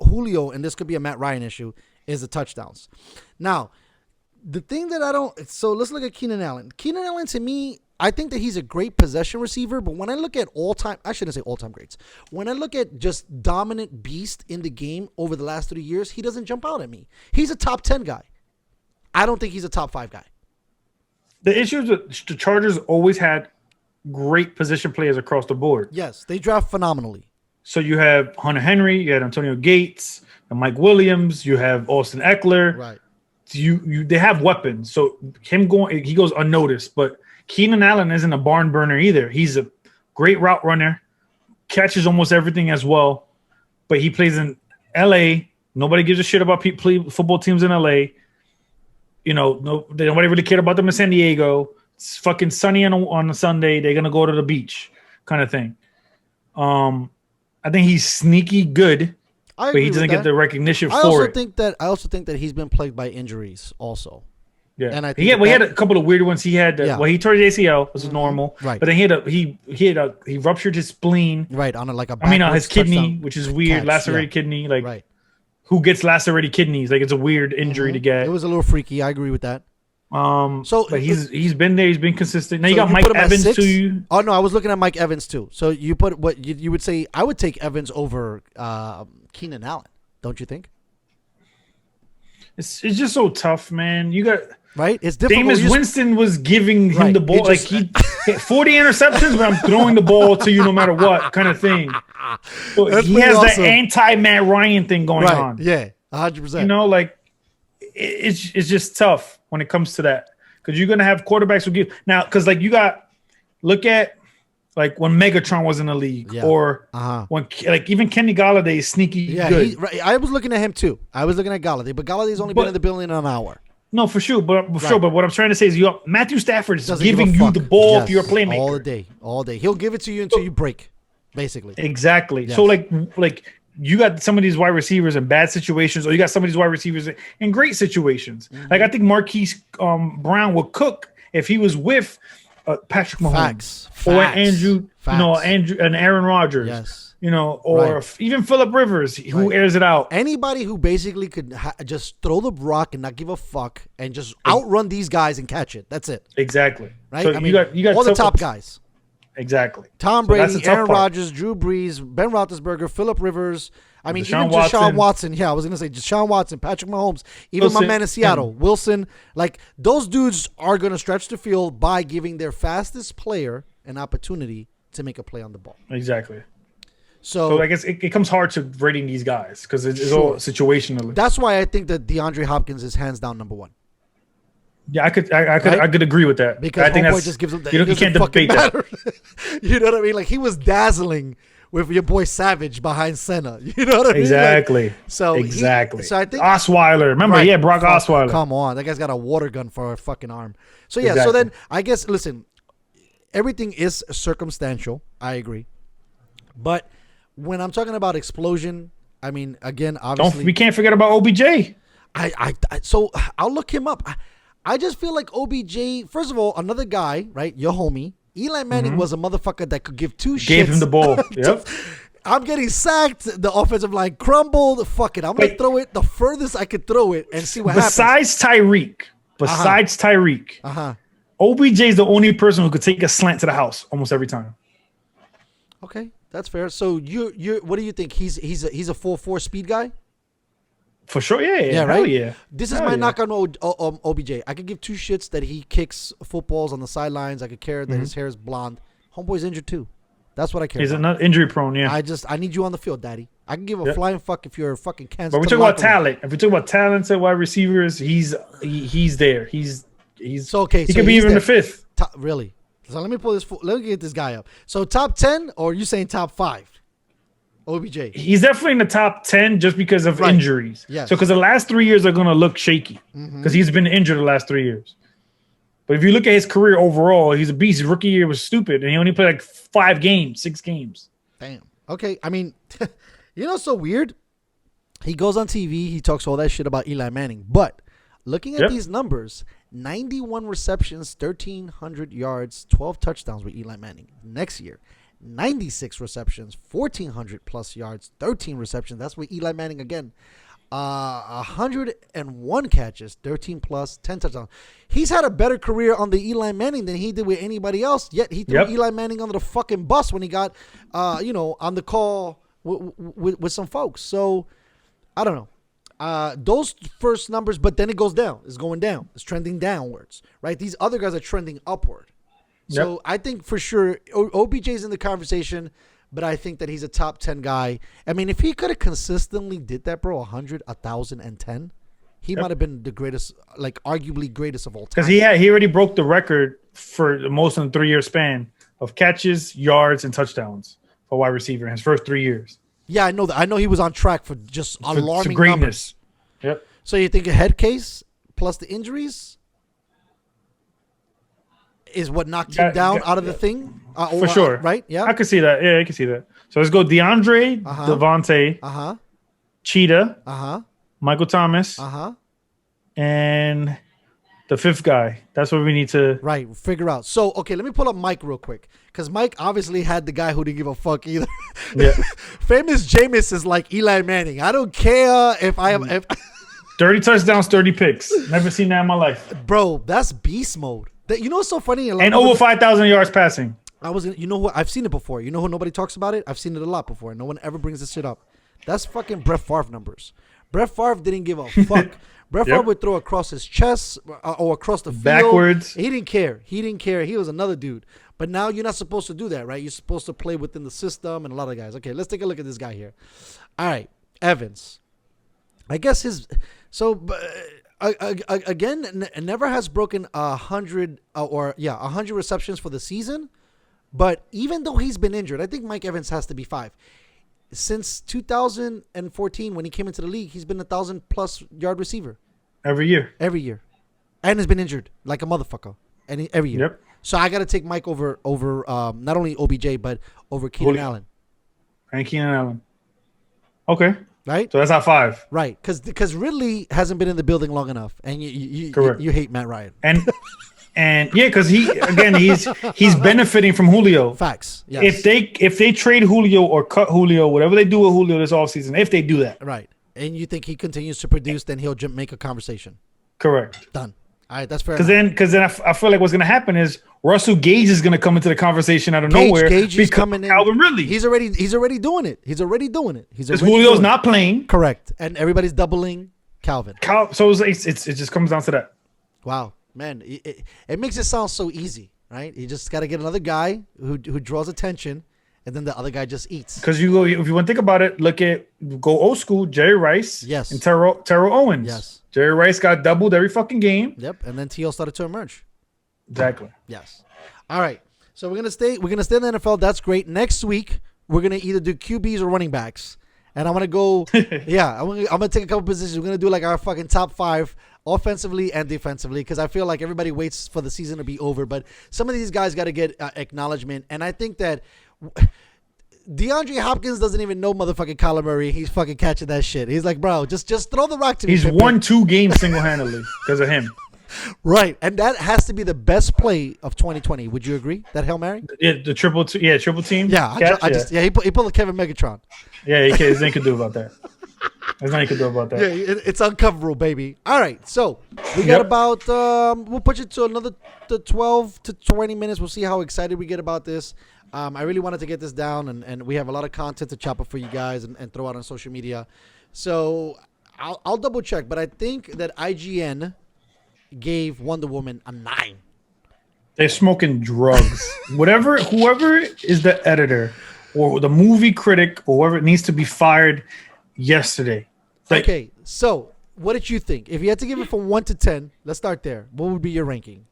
Julio, and this could be a Matt Ryan issue, is the touchdowns. Now, the thing that I don't... So let's look at Keenan Allen. Keenan Allen, to me, I think that he's a great possession receiver, but when I look at all-time... I shouldn't say all-time greats. When I look at just dominant beast in the game over the last 3 years, he doesn't jump out at me. He's a top 10 guy. I don't think he's a top 5 guy. The issue is that the Chargers always had great position players across the board. Yes, they draft phenomenally. So you have Hunter Henry, you had Antonio Gates, and Mike Williams, you have Austin Eckler. Right. They have weapons. So he goes unnoticed, but Keenan Allen isn't a barn burner either. He's a great route runner, catches almost everything as well, but he plays in LA. Nobody gives a shit about football teams in LA. You know, nobody really cared about them in San Diego. It's fucking sunny on a Sunday. They're gonna go to the beach, kind of thing. I think he's sneaky good, but he doesn't get the recognition for it. I also think that he's been plagued by injuries also. Yeah, and I think he had a couple of weird ones. He had he tore his ACL, which is normal, right? But then he ruptured his spleen, right? On his kidney, which is weird, lacerated kidney, like right. Who gets lacerated kidneys? Like it's a weird injury to get. It was a little freaky. I agree with that. But he's been there. He's been consistent. Now you got Mike Evans too. Oh no, I was looking at Mike Evans too. So you put what you would say. I would take Evans over Keenan Allen. Don't you think? It's just so tough, man. You got right. It's difficult. Jameis Winston was giving him the ball like he 40 interceptions, but I'm throwing the ball to you no matter what, kind of thing. So he has awesome. The anti-Matt Ryan thing going on. Yeah, 100%. You know, like it's just tough when it comes to that because you're gonna have quarterbacks who give now because like you got look at like when Megatron was in the league or when like even Kenny Galladay is sneaky good. I was looking at him too. I was looking at Galladay, but Galladay's only been in the building an hour. No, for sure, but what I'm trying to say is Matthew Stafford is giving you the ball if you're a playmaker all day. He'll give it to you until you break, basically. Exactly. Yes. So like you got some of these wide receivers in bad situations, or you got some of these wide receivers in great situations. Mm-hmm. Like I think Marquise Brown would cook if he was with Patrick Mahomes or Andrew and Aaron Rodgers. Yes. You know, or even Phillip Rivers, who airs it out. Anybody who basically could just throw the rock and not give a fuck and just outrun these guys and catch it. That's it. Exactly. Right? So you got all the top guys. Exactly. Tom Brady, Aaron Rodgers, Drew Brees, Ben Roethlisberger, Phillip Rivers. I mean, even Deshaun Watson. Yeah, I was going to say Deshaun Watson, Patrick Mahomes, even Wilson, my man in Seattle, Wilson. Like, those dudes are going to stretch the field by giving their fastest player an opportunity to make a play on the ball. Exactly. So I guess it comes hard to rating these guys because it's all situationally. That's why I think that DeAndre Hopkins is hands down number one. Yeah, I could agree with that. Because I think homeboy that's, just gives him that. you can't debate that. You know what I mean? Like he was dazzling with your boy Savage behind Senna. You know what I mean? Exactly. Like, so I think Osweiler. Remember, right, Brock Osweiler. Come on, that guy's got a water gun for a fucking arm. So yeah, Exactly. so then I guess listen, everything is circumstantial. I agree, but when I'm talking about explosion, I mean again, obviously We can't forget about OBJ. So I'll look him up. I just feel like OBJ. First of all, another guy, right? Your homie Eli Manning was a motherfucker that could give two shits. Gave him the ball. Yep. I'm getting sacked. The offensive line crumbled. Fuck it. I'm gonna throw it the furthest I could throw it and see what happens. Besides Tyreek, OBJ is the only person who could take a slant to the house almost every time. Okay, that's fair. So you what do you think? He's a 4.4 speed guy? For sure, yeah, right. Hell yeah. This is my knock on OBJ. I could give two shits that he kicks footballs on the sidelines. I could care that his hair is blonde. Homeboy's injured too. That's what I care. He's about. not injury prone. Yeah. I need you on the field, daddy. I can give a flying fuck if you're a fucking cancer. But we're talking about talent. If we talk about talents at wide receivers, he's there. He's so okay. He so could be even there. the fifth. Really? So let me pull this. Let me get this guy up. So top 10, or are you saying top 5? OBJ. He's definitely in the top 10 just because of injuries. Yes. So because the last 3 years are going to look shaky because he's been injured the last 3 years. But if you look at his career overall, he's a beast. His rookie year was stupid, and he only played like 5 games, 6 games. Damn. Okay. I mean, you know, so weird. He goes on TV. He talks all that shit about Eli Manning. But looking at these numbers, 91 receptions, 1,300 yards, 12 touchdowns with Eli Manning. Next year, 96 receptions, 1,400 plus yards, 13 receptions. That's with Eli Manning again. 101 catches, 13 plus, 10 touchdowns. He's had a better career on the Eli Manning than he did with anybody else. Yet he threw Eli Manning under the fucking bus when he got, on the call with some folks. So I don't know. Those first numbers, but then it goes down. It's going down. It's trending downwards, right? These other guys are trending upward. So I think for sure OBJ's in the conversation, but I think that he's a top 10 guy. I mean, if he could have consistently did that, bro, 100, 1,010, he might have been the greatest, like arguably greatest of all time. Because he already broke the record for the most in a 3-year span of catches, yards, and touchdowns for wide receiver in his first 3 years. Yeah, I know that. I know he was on track for just alarming greatness. Numbers. Yep. So you think a head case plus the injuries is what knocked him down out of the thing? For sure. Right? Yeah. I can see that. Yeah, I can see that. So let's go DeAndre, Devontae, Cheetah, Michael Thomas, and the fifth guy. That's what we need to figure out. So, okay, let me pull up Mike real quick. Because Mike obviously had the guy who didn't give a fuck either. Yeah. Famous Jameis is like Eli Manning. I don't care if I am... 30 touchdowns, 30 picks. Never seen that in my life. Bro, that's beast mode. You know what's so funny? And over 5,000 yards passing. You know what? I've seen it before. You know who nobody talks about it? I've seen it a lot before. No one ever brings this shit up. That's fucking Brett Favre numbers. Brett Favre didn't give a fuck. Brett Favre would throw across his chest or across the field. Backwards. He didn't care. He was another dude. But now you're not supposed to do that, right? You're supposed to play within the system and a lot of guys. Okay, let's take a look at this guy here. All right, Evans. I guess again, never has broken 100 100 receptions for the season. But even though he's been injured, I think Mike Evans has to be 5. Since 2014, when he came into the league, he's been a 1,000+ yard receiver every year, and has been injured like a motherfucker every year. Yep. So I got to take Mike over not only OBJ but over Keenan Allen. And Keenan Allen. Okay. Right. So that's our 5. Right. Because Ridley hasn't been in the building long enough, and you hate Matt Ryan. And yeah, because he's benefiting from Julio. Facts. Yes. If they trade Julio or cut Julio, whatever they do with Julio this offseason, if they do that. Right. And you think he continues to produce, then he'll make a conversation. Correct. Done. All right, that's fair. Because then I feel like what's going to happen is Russell Gage is going to come into the conversation out of nowhere. Gage is coming in. Calvin Ridley. He's already doing it. Because Julio's not playing. Correct. And everybody's doubling Calvin. So it just comes down to that. Wow. Man, it makes it sound so easy. right? You just got to get another guy who draws attention, and then the other guy just eats. Because if you want to think about it, go old school, Jerry Rice, Yes, and Terrell Owens. Yes, Jerry Rice got doubled every fucking game. yep, and then T.O. started to emerge. Exactly. Yes. All right. So we're gonna stay in the NFL. That's great. Next week we're gonna either do QBs or running backs, and I'm gonna go. Yeah, I'm gonna take a couple positions. We're gonna do like our fucking top 5 offensively and defensively, because I feel like everybody waits for the season to be over, but some of these guys got to get acknowledgement, and I think that DeAndre Hopkins doesn't even know motherfucking Kyler Murray. He's fucking catching that shit. He's like, bro, just throw the rock to me. He's won 2 games single-handedly because of him. Right, and that has to be the best play of 2020. Would you agree? That Hail Mary? Yeah, the triple team. Yeah, he pulled a Kevin Megatron. Yeah, there's nothing he could do about that. There's nothing he could do about that. Yeah, it's uncoverable, baby. All right, so we got about we'll push it to another 12 to 20 minutes. We'll see how excited we get about this. I really wanted to get this down, and we have a lot of content to chop up for you guys and throw out on social media. So I'll double check, but I think that IGN gave Wonder Woman a 9. They're smoking drugs. Whoever is the editor or the movie critic or whoever needs to be fired yesterday. Okay, so what did you think? If you had to give it from 1 to 10, let's start there. What would be your ranking?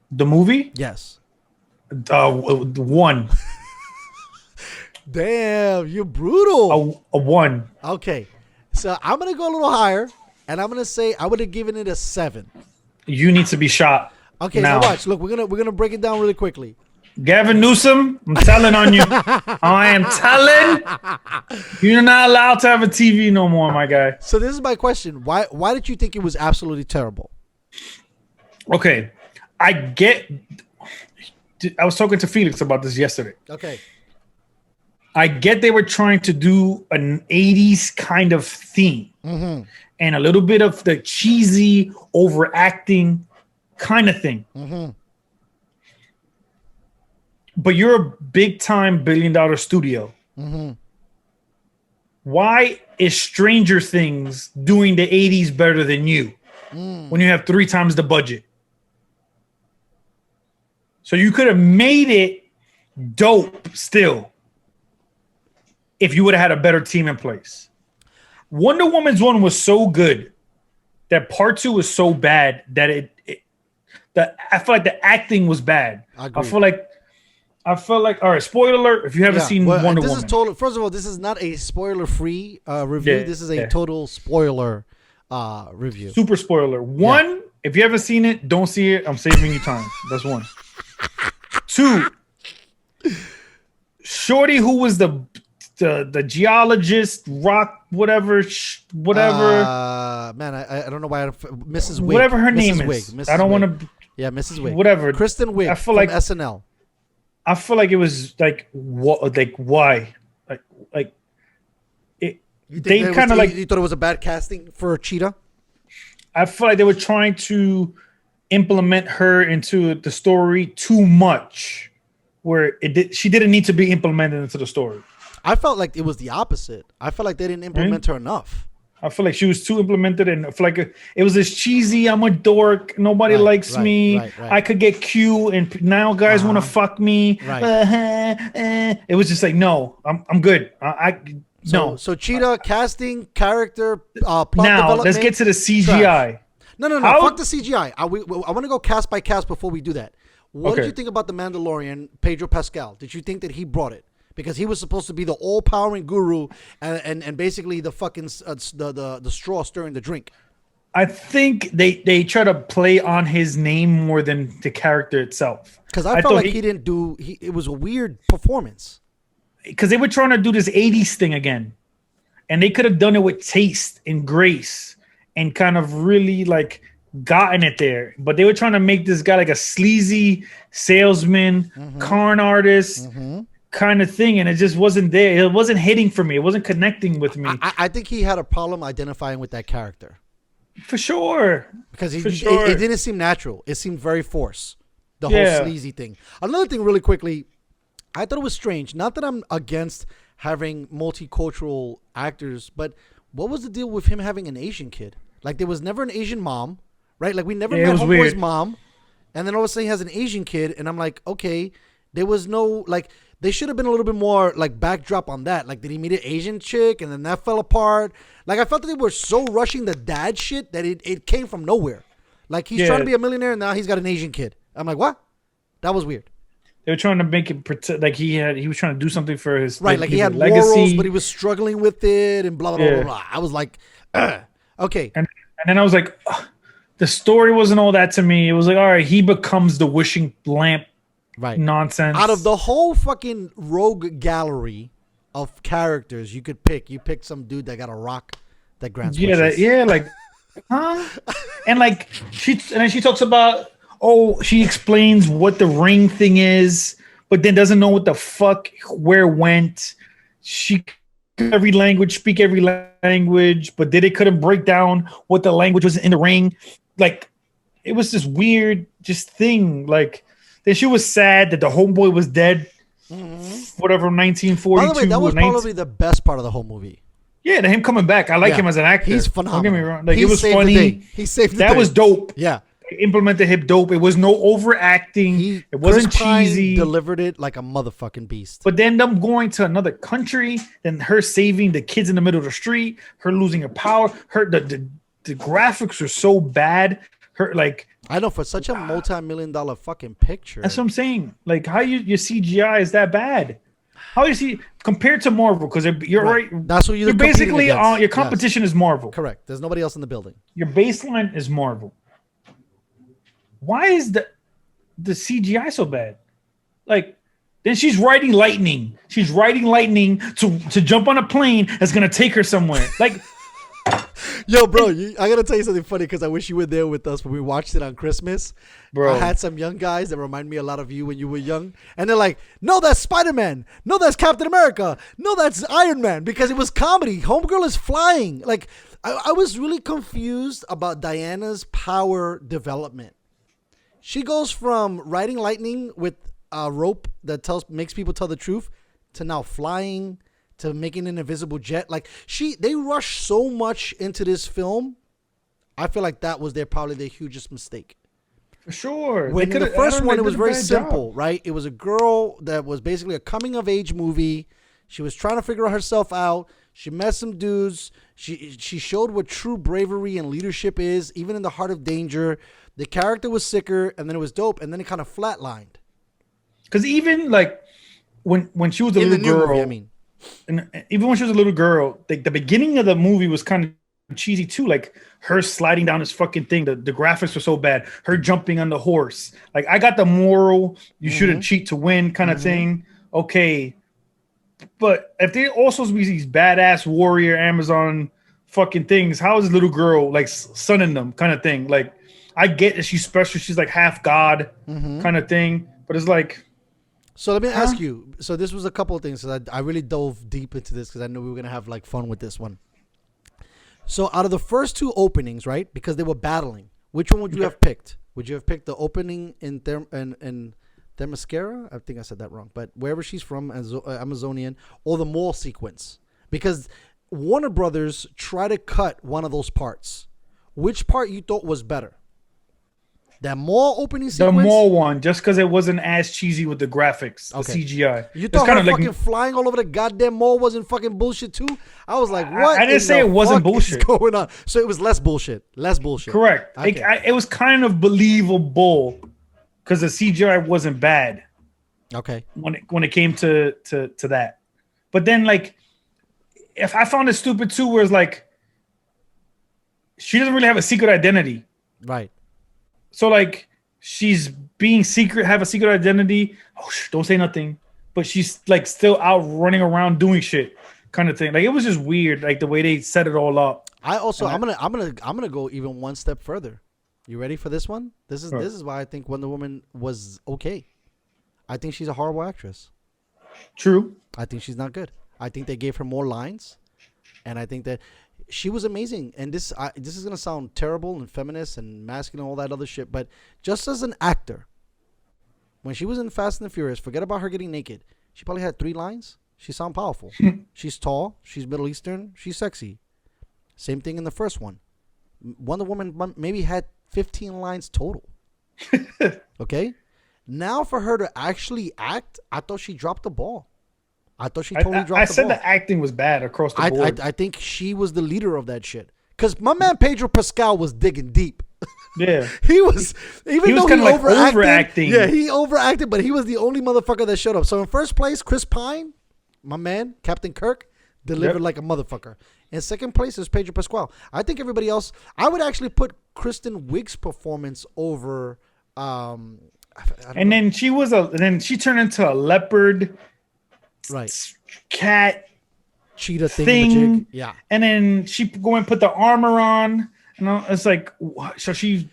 The movie? Yes. 1. Damn, you're brutal. A 1. Okay, so I'm gonna go a little higher, and I'm gonna say I would have given it a 7. You need to be shot. Okay, now. now watch. Look, we're gonna break it down really quickly. Gavin Newsom, I'm telling on you. I am telling. You're not allowed to have a TV no more, my guy. So this is my question: Why did you think it was absolutely terrible? Okay, I was talking to Felix about this yesterday. Okay. I get they were trying to do an 80s kind of theme and a little bit of the cheesy overacting kind of thing. But you're a big time $1 billion studio. Why is Stranger Things doing the 80s better than you when you have 3 times the budget? So you could have made it dope still if you would have had a better team in place. Wonder Woman's 1 was so good that part 2 was so bad that I feel like the acting was bad. I feel like all right, spoiler alert if you haven't seen Wonder Woman. First of all, this is not a spoiler-free review. Yeah, this is a total spoiler review. Super spoiler. 1, if you haven't seen it, don't see it. I'm saving you time. That's 1. 2, Shorty, who was the geologist, rock, whatever. Man, I don't know why. Mrs. Wig. Whatever her Mrs. name Wig. is. Mrs. I don't Wig. want to. Yeah, Mrs. Wig. Whatever. Kristen Wiig. I feel from like SNL. I feel like it was like what? Like why? Like it. They kind of like. You thought it was a bad casting for Cheetah? I feel like they were trying to implement her into the story too much, where she didn't need to be implemented into the story. I felt like it was the opposite. I felt like they didn't implement her enough. I feel like she was too implemented, and I feel like it was this cheesy. I'm a dork. Nobody likes me. Right. I could get Q, and now guys want to fuck me. Right. It was just like, no, I'm good. No. So Cheetah casting, character, plot now development. let's get to the CGI. Trash. No. Fuck the CGI. I want to go cast by cast before we do that. What did you think about the Mandalorian, Pedro Pascal? Did you think that he brought it? Because he was supposed to be the all-powering guru and basically the fucking the straw stirring the drink. I think they try to play on his name more than the character itself. Because I felt like he didn't do. It was a weird performance. Because they were trying to do this 80s thing again, and they could have done it with taste and grace and kind of really like gotten it there. But they were trying to make this guy like a sleazy salesman, con artist. Kind of thing, and it just wasn't there. It wasn't hitting for me. It wasn't connecting with me. I think he had a problem identifying with that character. For sure. Because it didn't seem natural. It seemed very forced. The whole sleazy thing. Another thing really quickly, I thought it was strange. Not that I'm against having multicultural actors, but what was the deal with him having an Asian kid? Like there was never an Asian mom, right? Like we never met Homeboy's mom. And then all of a sudden he has an Asian kid, and I'm like, okay, there was no, like, they should have been a little bit more, like, backdrop on that. Like, did he meet an Asian chick, and then that fell apart? Like, I felt that they were so rushing the dad shit that it came from nowhere. Like, he's trying to be a millionaire, and now he's got an Asian kid. I'm like, what? That was weird. They were trying to make it like he was trying to do something for his right. Like he had legacy. morals, but he was struggling with it, and blah blah blah blah. I was like, okay. And then I was like, ugh, the story wasn't all that to me. It was like, all right, he becomes the wishing lamp, nonsense. Out of the whole fucking rogue gallery of characters you could pick, you picked some dude that got a rock that grants wishes. Like, huh? And like then she talks about. Oh, she explains what the ring thing is, but then doesn't know what the fuck where it went. She every language, speak every language, but then they couldn't break down what the language was in the ring. Like, it was this weird just thing. Like, then she was sad that the homeboy was dead. Whatever, 1942. By the way, that was probably the best part of the whole movie. Yeah, him coming back. I like him as an actor. He's phenomenal. Don't get me wrong. Like, it was funny. He saved the day. That was dope. Yeah. Implemented hip dope. It was no overacting. It wasn't cheesy. Delivered it like a motherfucking beast. But then them going to another country, then her saving the kids in the middle of the street, her losing her power, the graphics are so bad. Her like I know for such a multi-million-dollar fucking picture. That's what I'm saying. Like how your CGI is that bad? How you see compared to Marvel? Because you're right. That's what you're basically on. Your competition is Marvel. Correct. There's nobody else in the building. Your baseline is Marvel. Why is the CGI so bad? Like, then she's riding lightning. She's riding lightning to jump on a plane that's gonna take her somewhere. Like, yo, bro, I gotta tell you something funny because I wish you were there with us when we watched it on Christmas. Bro, I had some young guys that remind me a lot of you when you were young, and they're like, "No, that's Spider-Man. No, that's Captain America. No, that's Iron Man," because it was comedy. Homegirl is flying. Like, I was really confused about Diana's power development. She goes from riding lightning with a rope that makes people tell the truth to now flying to making an invisible jet. Like they rushed so much into this film. I feel like that was probably their hugest mistake. For sure. When in the first one, it was very simple, right? It was a girl that was basically a coming of age movie. She was trying to figure herself out. She met some dudes. She showed what true bravery and leadership is, even in the heart of danger. The character was sicker, and then it was dope, and then it kind of flatlined. Because even like when she was a little girl, movie, I mean, and even when she was a little girl, like the beginning of the movie was kind of cheesy too. Like her sliding down this fucking thing. The graphics were so bad. Her jumping on the horse. Like I got the moral, you shouldn't cheat to win kind of thing. Okay. But if they also be these badass warrior Amazon fucking things, how is this little girl like sunning them kind of thing? Like I get that she's special, she's like half god kind of thing, but it's like. So let me ask you. So this was a couple of things. So I really dove deep into this because I knew we were gonna have like fun with this one. So out of the first two openings, right? Because they were battling, which one would you have picked? Would you have picked the opening in Themyscira? I think I said that wrong, but wherever she's from, Amazonian, or the mall sequence? Because Warner Brothers tried to cut one of those parts. Which part you thought was better? That mall opening sequence? The mall one, just because it wasn't as cheesy with the graphics, the CGI. You thought her fucking flying all over the goddamn mall wasn't fucking bullshit too? I was like, what? I didn't say it wasn't bullshit. What's going on? So it was less bullshit. Less bullshit. Correct. Okay. It was kind of believable because the CGI wasn't bad. Okay. When it came to that, but then like, if I found it stupid too, where it's like, she doesn't really have a secret identity, right? So like, she's being secret, have a secret identity. Oh, don't say nothing. But she's like still out running around doing shit, kind of thing. Like it was just weird, like the way they set it all up. I'm gonna go even one step further. You ready for this one? This is why I think Wonder Woman was okay. I think she's a horrible actress. True. I think she's not good. I think they gave her more lines, and I think that she was amazing. And this is gonna sound terrible and feminist and masculine and all that other shit, but just as an actor, when she was in Fast and the Furious, forget about her getting naked. She probably had 3 lines. She sounded powerful. She's tall. She's Middle Eastern. She's sexy. Same thing in the first one. Wonder Woman maybe had 15 lines total. Okay, now for her to actually act, I thought she dropped the ball. I thought she totally dropped the ball. I said the acting was bad across the board. I think she was the leader of that shit. Because my man Pedro Pascal was digging deep. Yeah. He was though kind he of like overacting. Yeah, he overacted, but he was the only motherfucker that showed up. So in first place, Chris Pine, my man, Captain Kirk, delivered like a motherfucker. In second place is Pedro Pascal. I think everybody else, I would actually put Kristen Wiig's performance over then she turned into a leopard, right, cat cheetah thing. Yeah. And then she go and put the armor on. It's like, what? So she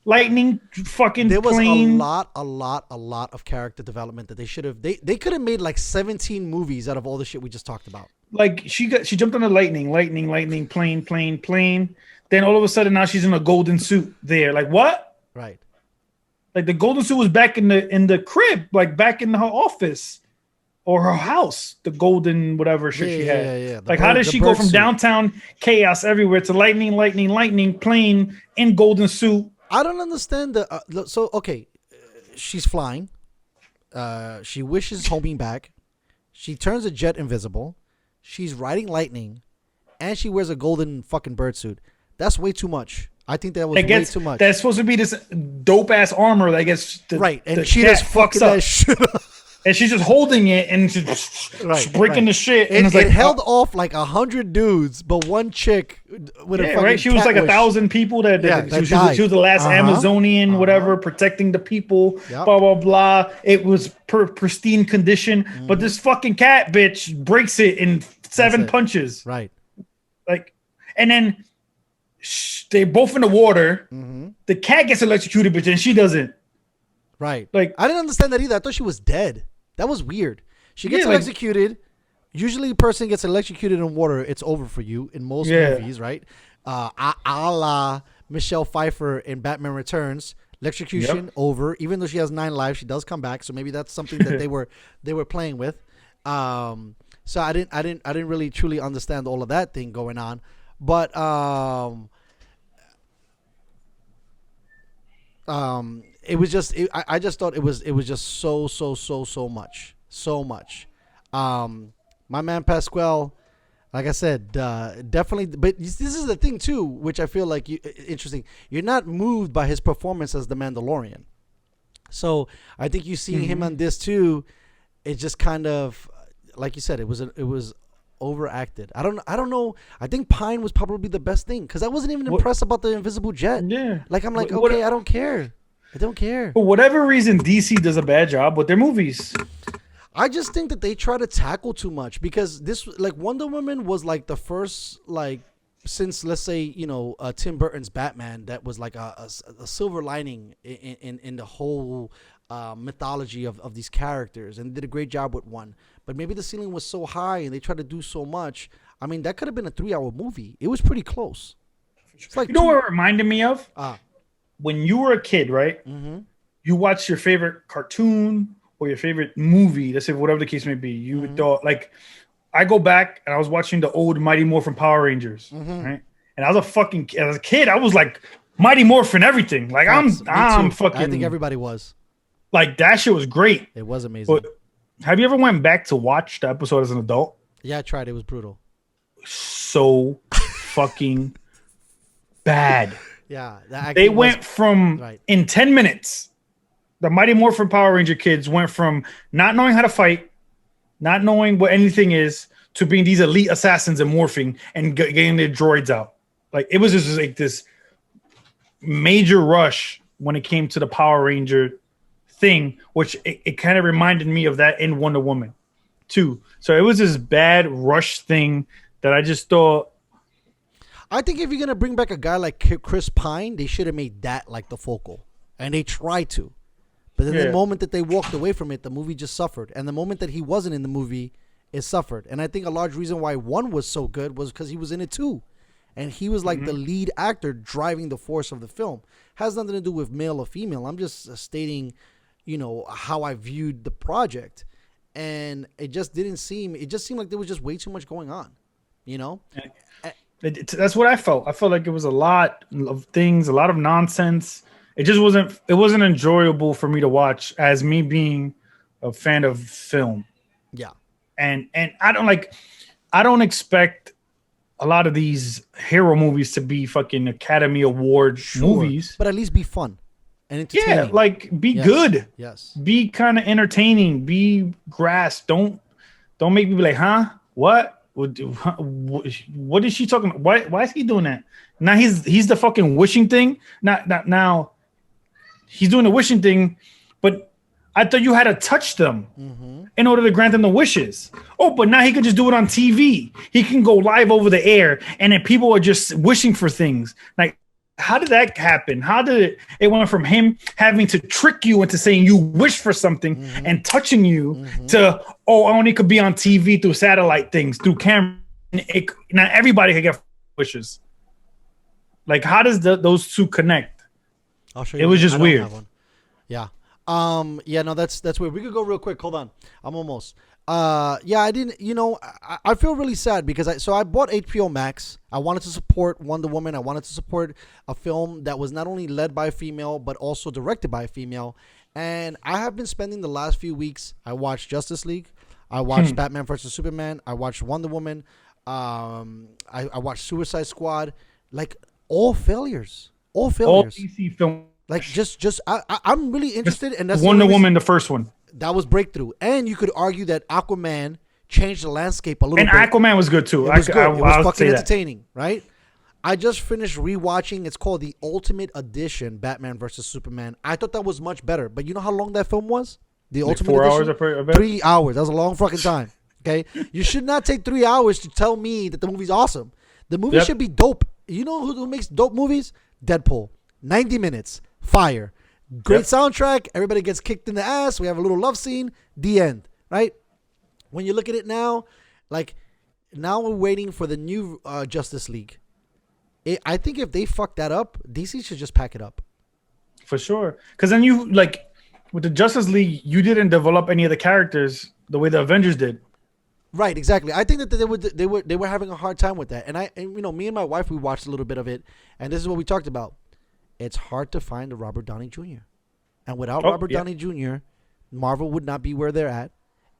lightning fucking there was plane. a lot of character development that they should have. They could have made like 17 movies out of all the shit we just talked about. Like she jumped on the lightning, plane. Then all of a sudden now she's in a golden suit there. Like what? Right. Like the golden suit was back in the crib, like back in her office or her house. The golden whatever shit she had. Yeah. Like how did she go from downtown chaos everywhere to lightning plane in golden suit? I don't understand so okay, she's flying. She wishes homing back. She turns a jet invisible. She's riding lightning, and she wears a golden fucking bird suit. That's way too much. I think that was way too much. That's supposed to be this dope ass armor that gets right, and she just fucks up. That shit up. And she's just holding it and just breaking the shit. And it held off like 100 dudes, but one chick with a fucking right. She was like 1,000 people that she was the last Amazonian, whatever, protecting the people. Yep. Blah blah blah. It was pristine condition, but this fucking cat bitch breaks it in 7 punches. Right. Like, and then they're both in the water. The cat gets electrocuted, but then she doesn't. Right. Like I didn't understand that either. I thought she was dead. That was weird. She gets electrocuted. Usually, a person gets electrocuted in water. It's over for you in most movies, right? A la Michelle Pfeiffer in Batman Returns. Electrocution over. Even though she has 9 lives, she does come back. So maybe that's something that they were playing with. So I didn't really truly understand all of that thing going on. But it was just I just thought it was just so much. My man Pasquale, like I said, definitely. But this is the thing too, which I feel like interesting. You're not moved by his performance as the Mandalorian, so I think you seeing him on this too. It just kind of, like you said, it was overacted. I don't know. I think Pine was probably the best thing because I wasn't even impressed about the invisible jet. Yeah, like I'm like, okay, I don't care. For whatever reason, DC does a bad job with their movies. I just think that they try to tackle too much because this, like, Wonder Woman was like the first, like, since let's say Tim Burton's Batman, that was like a silver lining in the whole mythology of these characters, and did a great job with one. But maybe the ceiling was so high and they tried to do so much. I mean, that could have been a 3-hour movie. It was pretty close. It's like what it reminded me of? When you were a kid, right? Mm-hmm. You watched your favorite cartoon or your favorite movie, let's say whatever the case may be. You thought, like, I go back and I was watching the old Mighty Morphin Power Rangers, right? And as a kid, I was like Mighty Morphin everything. Like I'm fucking. I think everybody was. Like that shit was great. It was amazing. But have you ever went back to watch the episode as an adult? Yeah, I tried. It was brutal. So fucking bad. Yeah, they went from in 10 minutes. The Mighty Morphin Power Ranger kids went from not knowing how to fight, not knowing what anything is, to being these elite assassins and morphing and getting their droids out. Like it was just like this major rush when it came to the Power Ranger thing, which it kind of reminded me of that in Wonder Woman too. So it was this bad rush thing that I just thought. I think if you're going to bring back a guy like Chris Pine, they should have made that like the focal. And they tried to. But then the moment that they walked away from it, the movie just suffered. And the moment that he wasn't in the movie, it suffered. And I think a large reason why 1 was so good was because he was in it too. And he was like the lead actor driving the force of the film. Has nothing to do with male or female. I'm just stating, how I viewed the project. And it just seemed like there was just way too much going on, That's what I felt. I felt like it was a lot of things, a lot of nonsense. It just wasn't. It wasn't enjoyable for me to watch as me being a fan of film. Yeah. And I don't like. I don't expect a lot of these hero movies to be fucking Academy Award movies, but at least be fun and entertaining. Yeah, like be good. Yes. Be kind of entertaining. Be grass. Don't make me be like, huh? What? What is she talking about? Why is he doing that? Now he's the fucking wishing thing. Now he's doing the wishing thing, but I thought you had to touch them in order to grant them the wishes. Oh, but now he can just do it on TV. He can go live over the air, and then people are just wishing for things. Like, how did that happen? How did it went from him having to trick you into saying you wish for something and touching you to, oh, only could be on TV through satellite things, through camera. Now everybody can get wishes. Like, how does those two connect? I'll show you. It was just weird. Yeah. Yeah, no, that's weird. We could go real quick. Hold on. I'm almost. Yeah, I didn't, I feel really sad because I bought HBO Max. I wanted to support Wonder Woman. I wanted to support a film that was not only led by a female, but also directed by a female. And I have been spending the last few weeks. I watched Justice League. I watched Batman vs. Superman. I watched Wonder Woman. I watched Suicide Squad. Like, all failures. All DC films. Like, I'm really interested. And that's Wonder Woman, the first one. That was breakthrough. And you could argue that Aquaman changed the landscape a little bit. And Aquaman was good too. It was good. It was fucking entertaining, right? I just finished rewatching. It's called The Ultimate Edition, Batman vs. Superman. I thought that was much better. But you know how long that film was? The Ultimate 4 Edition? hours? I bet. 3 hours. That was a long fucking time. Okay? You should not take 3 hours to tell me that the movie's awesome. The movie should be dope. You know who makes dope movies? Deadpool. 90 minutes. Fire. Great soundtrack. Everybody gets kicked in the ass. We have a little love scene. The end. Right? When you look at it now, like, now we're waiting for the new Justice League. I think if they fuck that up, DC should just pack it up. For sure. Because then you, like, with the Justice League, you didn't develop any of the characters the way the Avengers did. Right, exactly. I think that they were having a hard time with that. And me and my wife, we watched a little bit of it, and this is what we talked about. It's hard to find a Robert Downey Jr. And without Robert Downey Jr., Marvel would not be where they're at.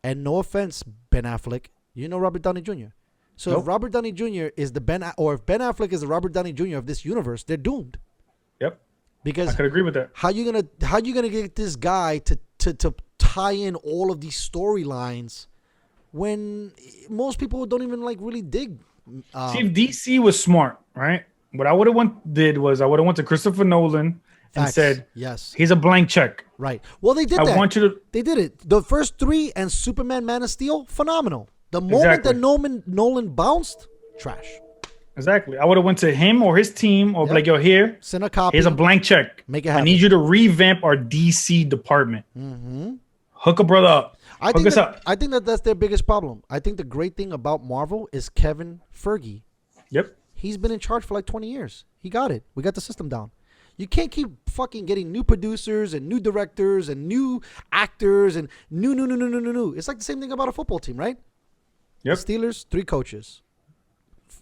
And no offense, Ben Affleck, Robert Downey Jr. So if Robert Downey Jr. is if Ben Affleck is the Robert Downey Jr. of this universe, they're doomed. Yep. Because I could agree with that. How you gonna get this guy to tie in all of these storylines when most people don't even really dig? See, if DC was smart, right? What I would have went to Christopher Nolan and said, "Yes, he's a blank check." Right. Well, they did that. They did it. The first 3 and Superman, Man of Steel, phenomenal. The moment that Nolan bounced, trash. Exactly. I would have went to him or his team or like, yo, here, send a copy. Here's a blank check. Make it happen. I need you to revamp our DC department. Mm-hmm. Hook a brother up. I think that's their biggest problem. I think the great thing about Marvel is Kevin Feige. Yep. He's been in charge for like 20 years. He got it. We got the system down. You can't keep fucking getting new producers and new directors and new actors and new. It's like the same thing about a football team, right? Yep. The Steelers, 3 coaches.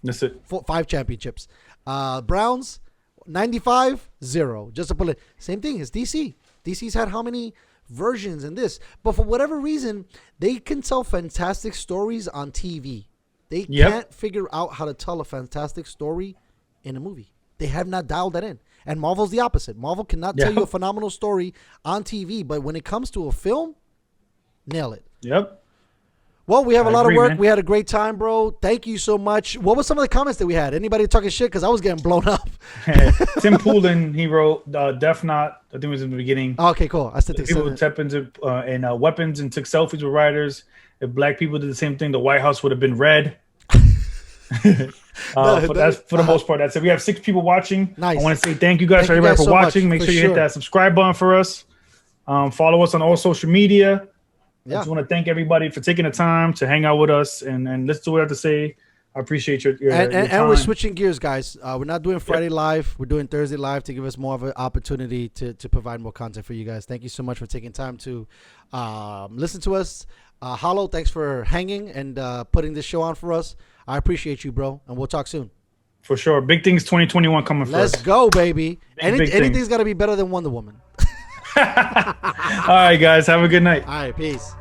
That's it. 5 championships. Browns, 95, 0. Just to put it. Same thing as DC. DC's had how many versions in this? But for whatever reason, they can tell fantastic stories on TV. They can't figure out how to tell a fantastic story in a movie. They have not dialed that in. And Marvel's the opposite. Marvel cannot tell you a phenomenal story on TV, but when it comes to a film, nail it. Yep. Well, we have a lot of work. Man. We had a great time, bro. Thank you so much. What were some of the comments that we had? Anybody talking shit? Because I was getting blown up. Tim Poulin, he wrote, Def Not, I think it was in the beginning. Oh, okay, cool. I still think people tap into weapons and took selfies with writers. If black people did the same thing, the White House would have been red. That's for the most part. That's it. We have 6 people watching. Nice. I want to say thank you guys for everybody for watching. Make sure you hit that subscribe button for us. Follow us on all social media. I just want to thank everybody for taking the time to hang out with us and listen to what I have to say. I appreciate your time. And we're switching gears, guys. We're not doing Friday live. We're doing Thursday live to give us more of an opportunity to provide more content for you guys. Thank you so much for taking time to listen to us. Hollow, thanks for hanging and putting this show on for us. I appreciate you, bro. And we'll talk soon. For sure. Big things 2021 coming for Let's us. go, baby. Big things. Anything's got to be better than Wonder Woman. All right, guys. Have a good night. All right, peace.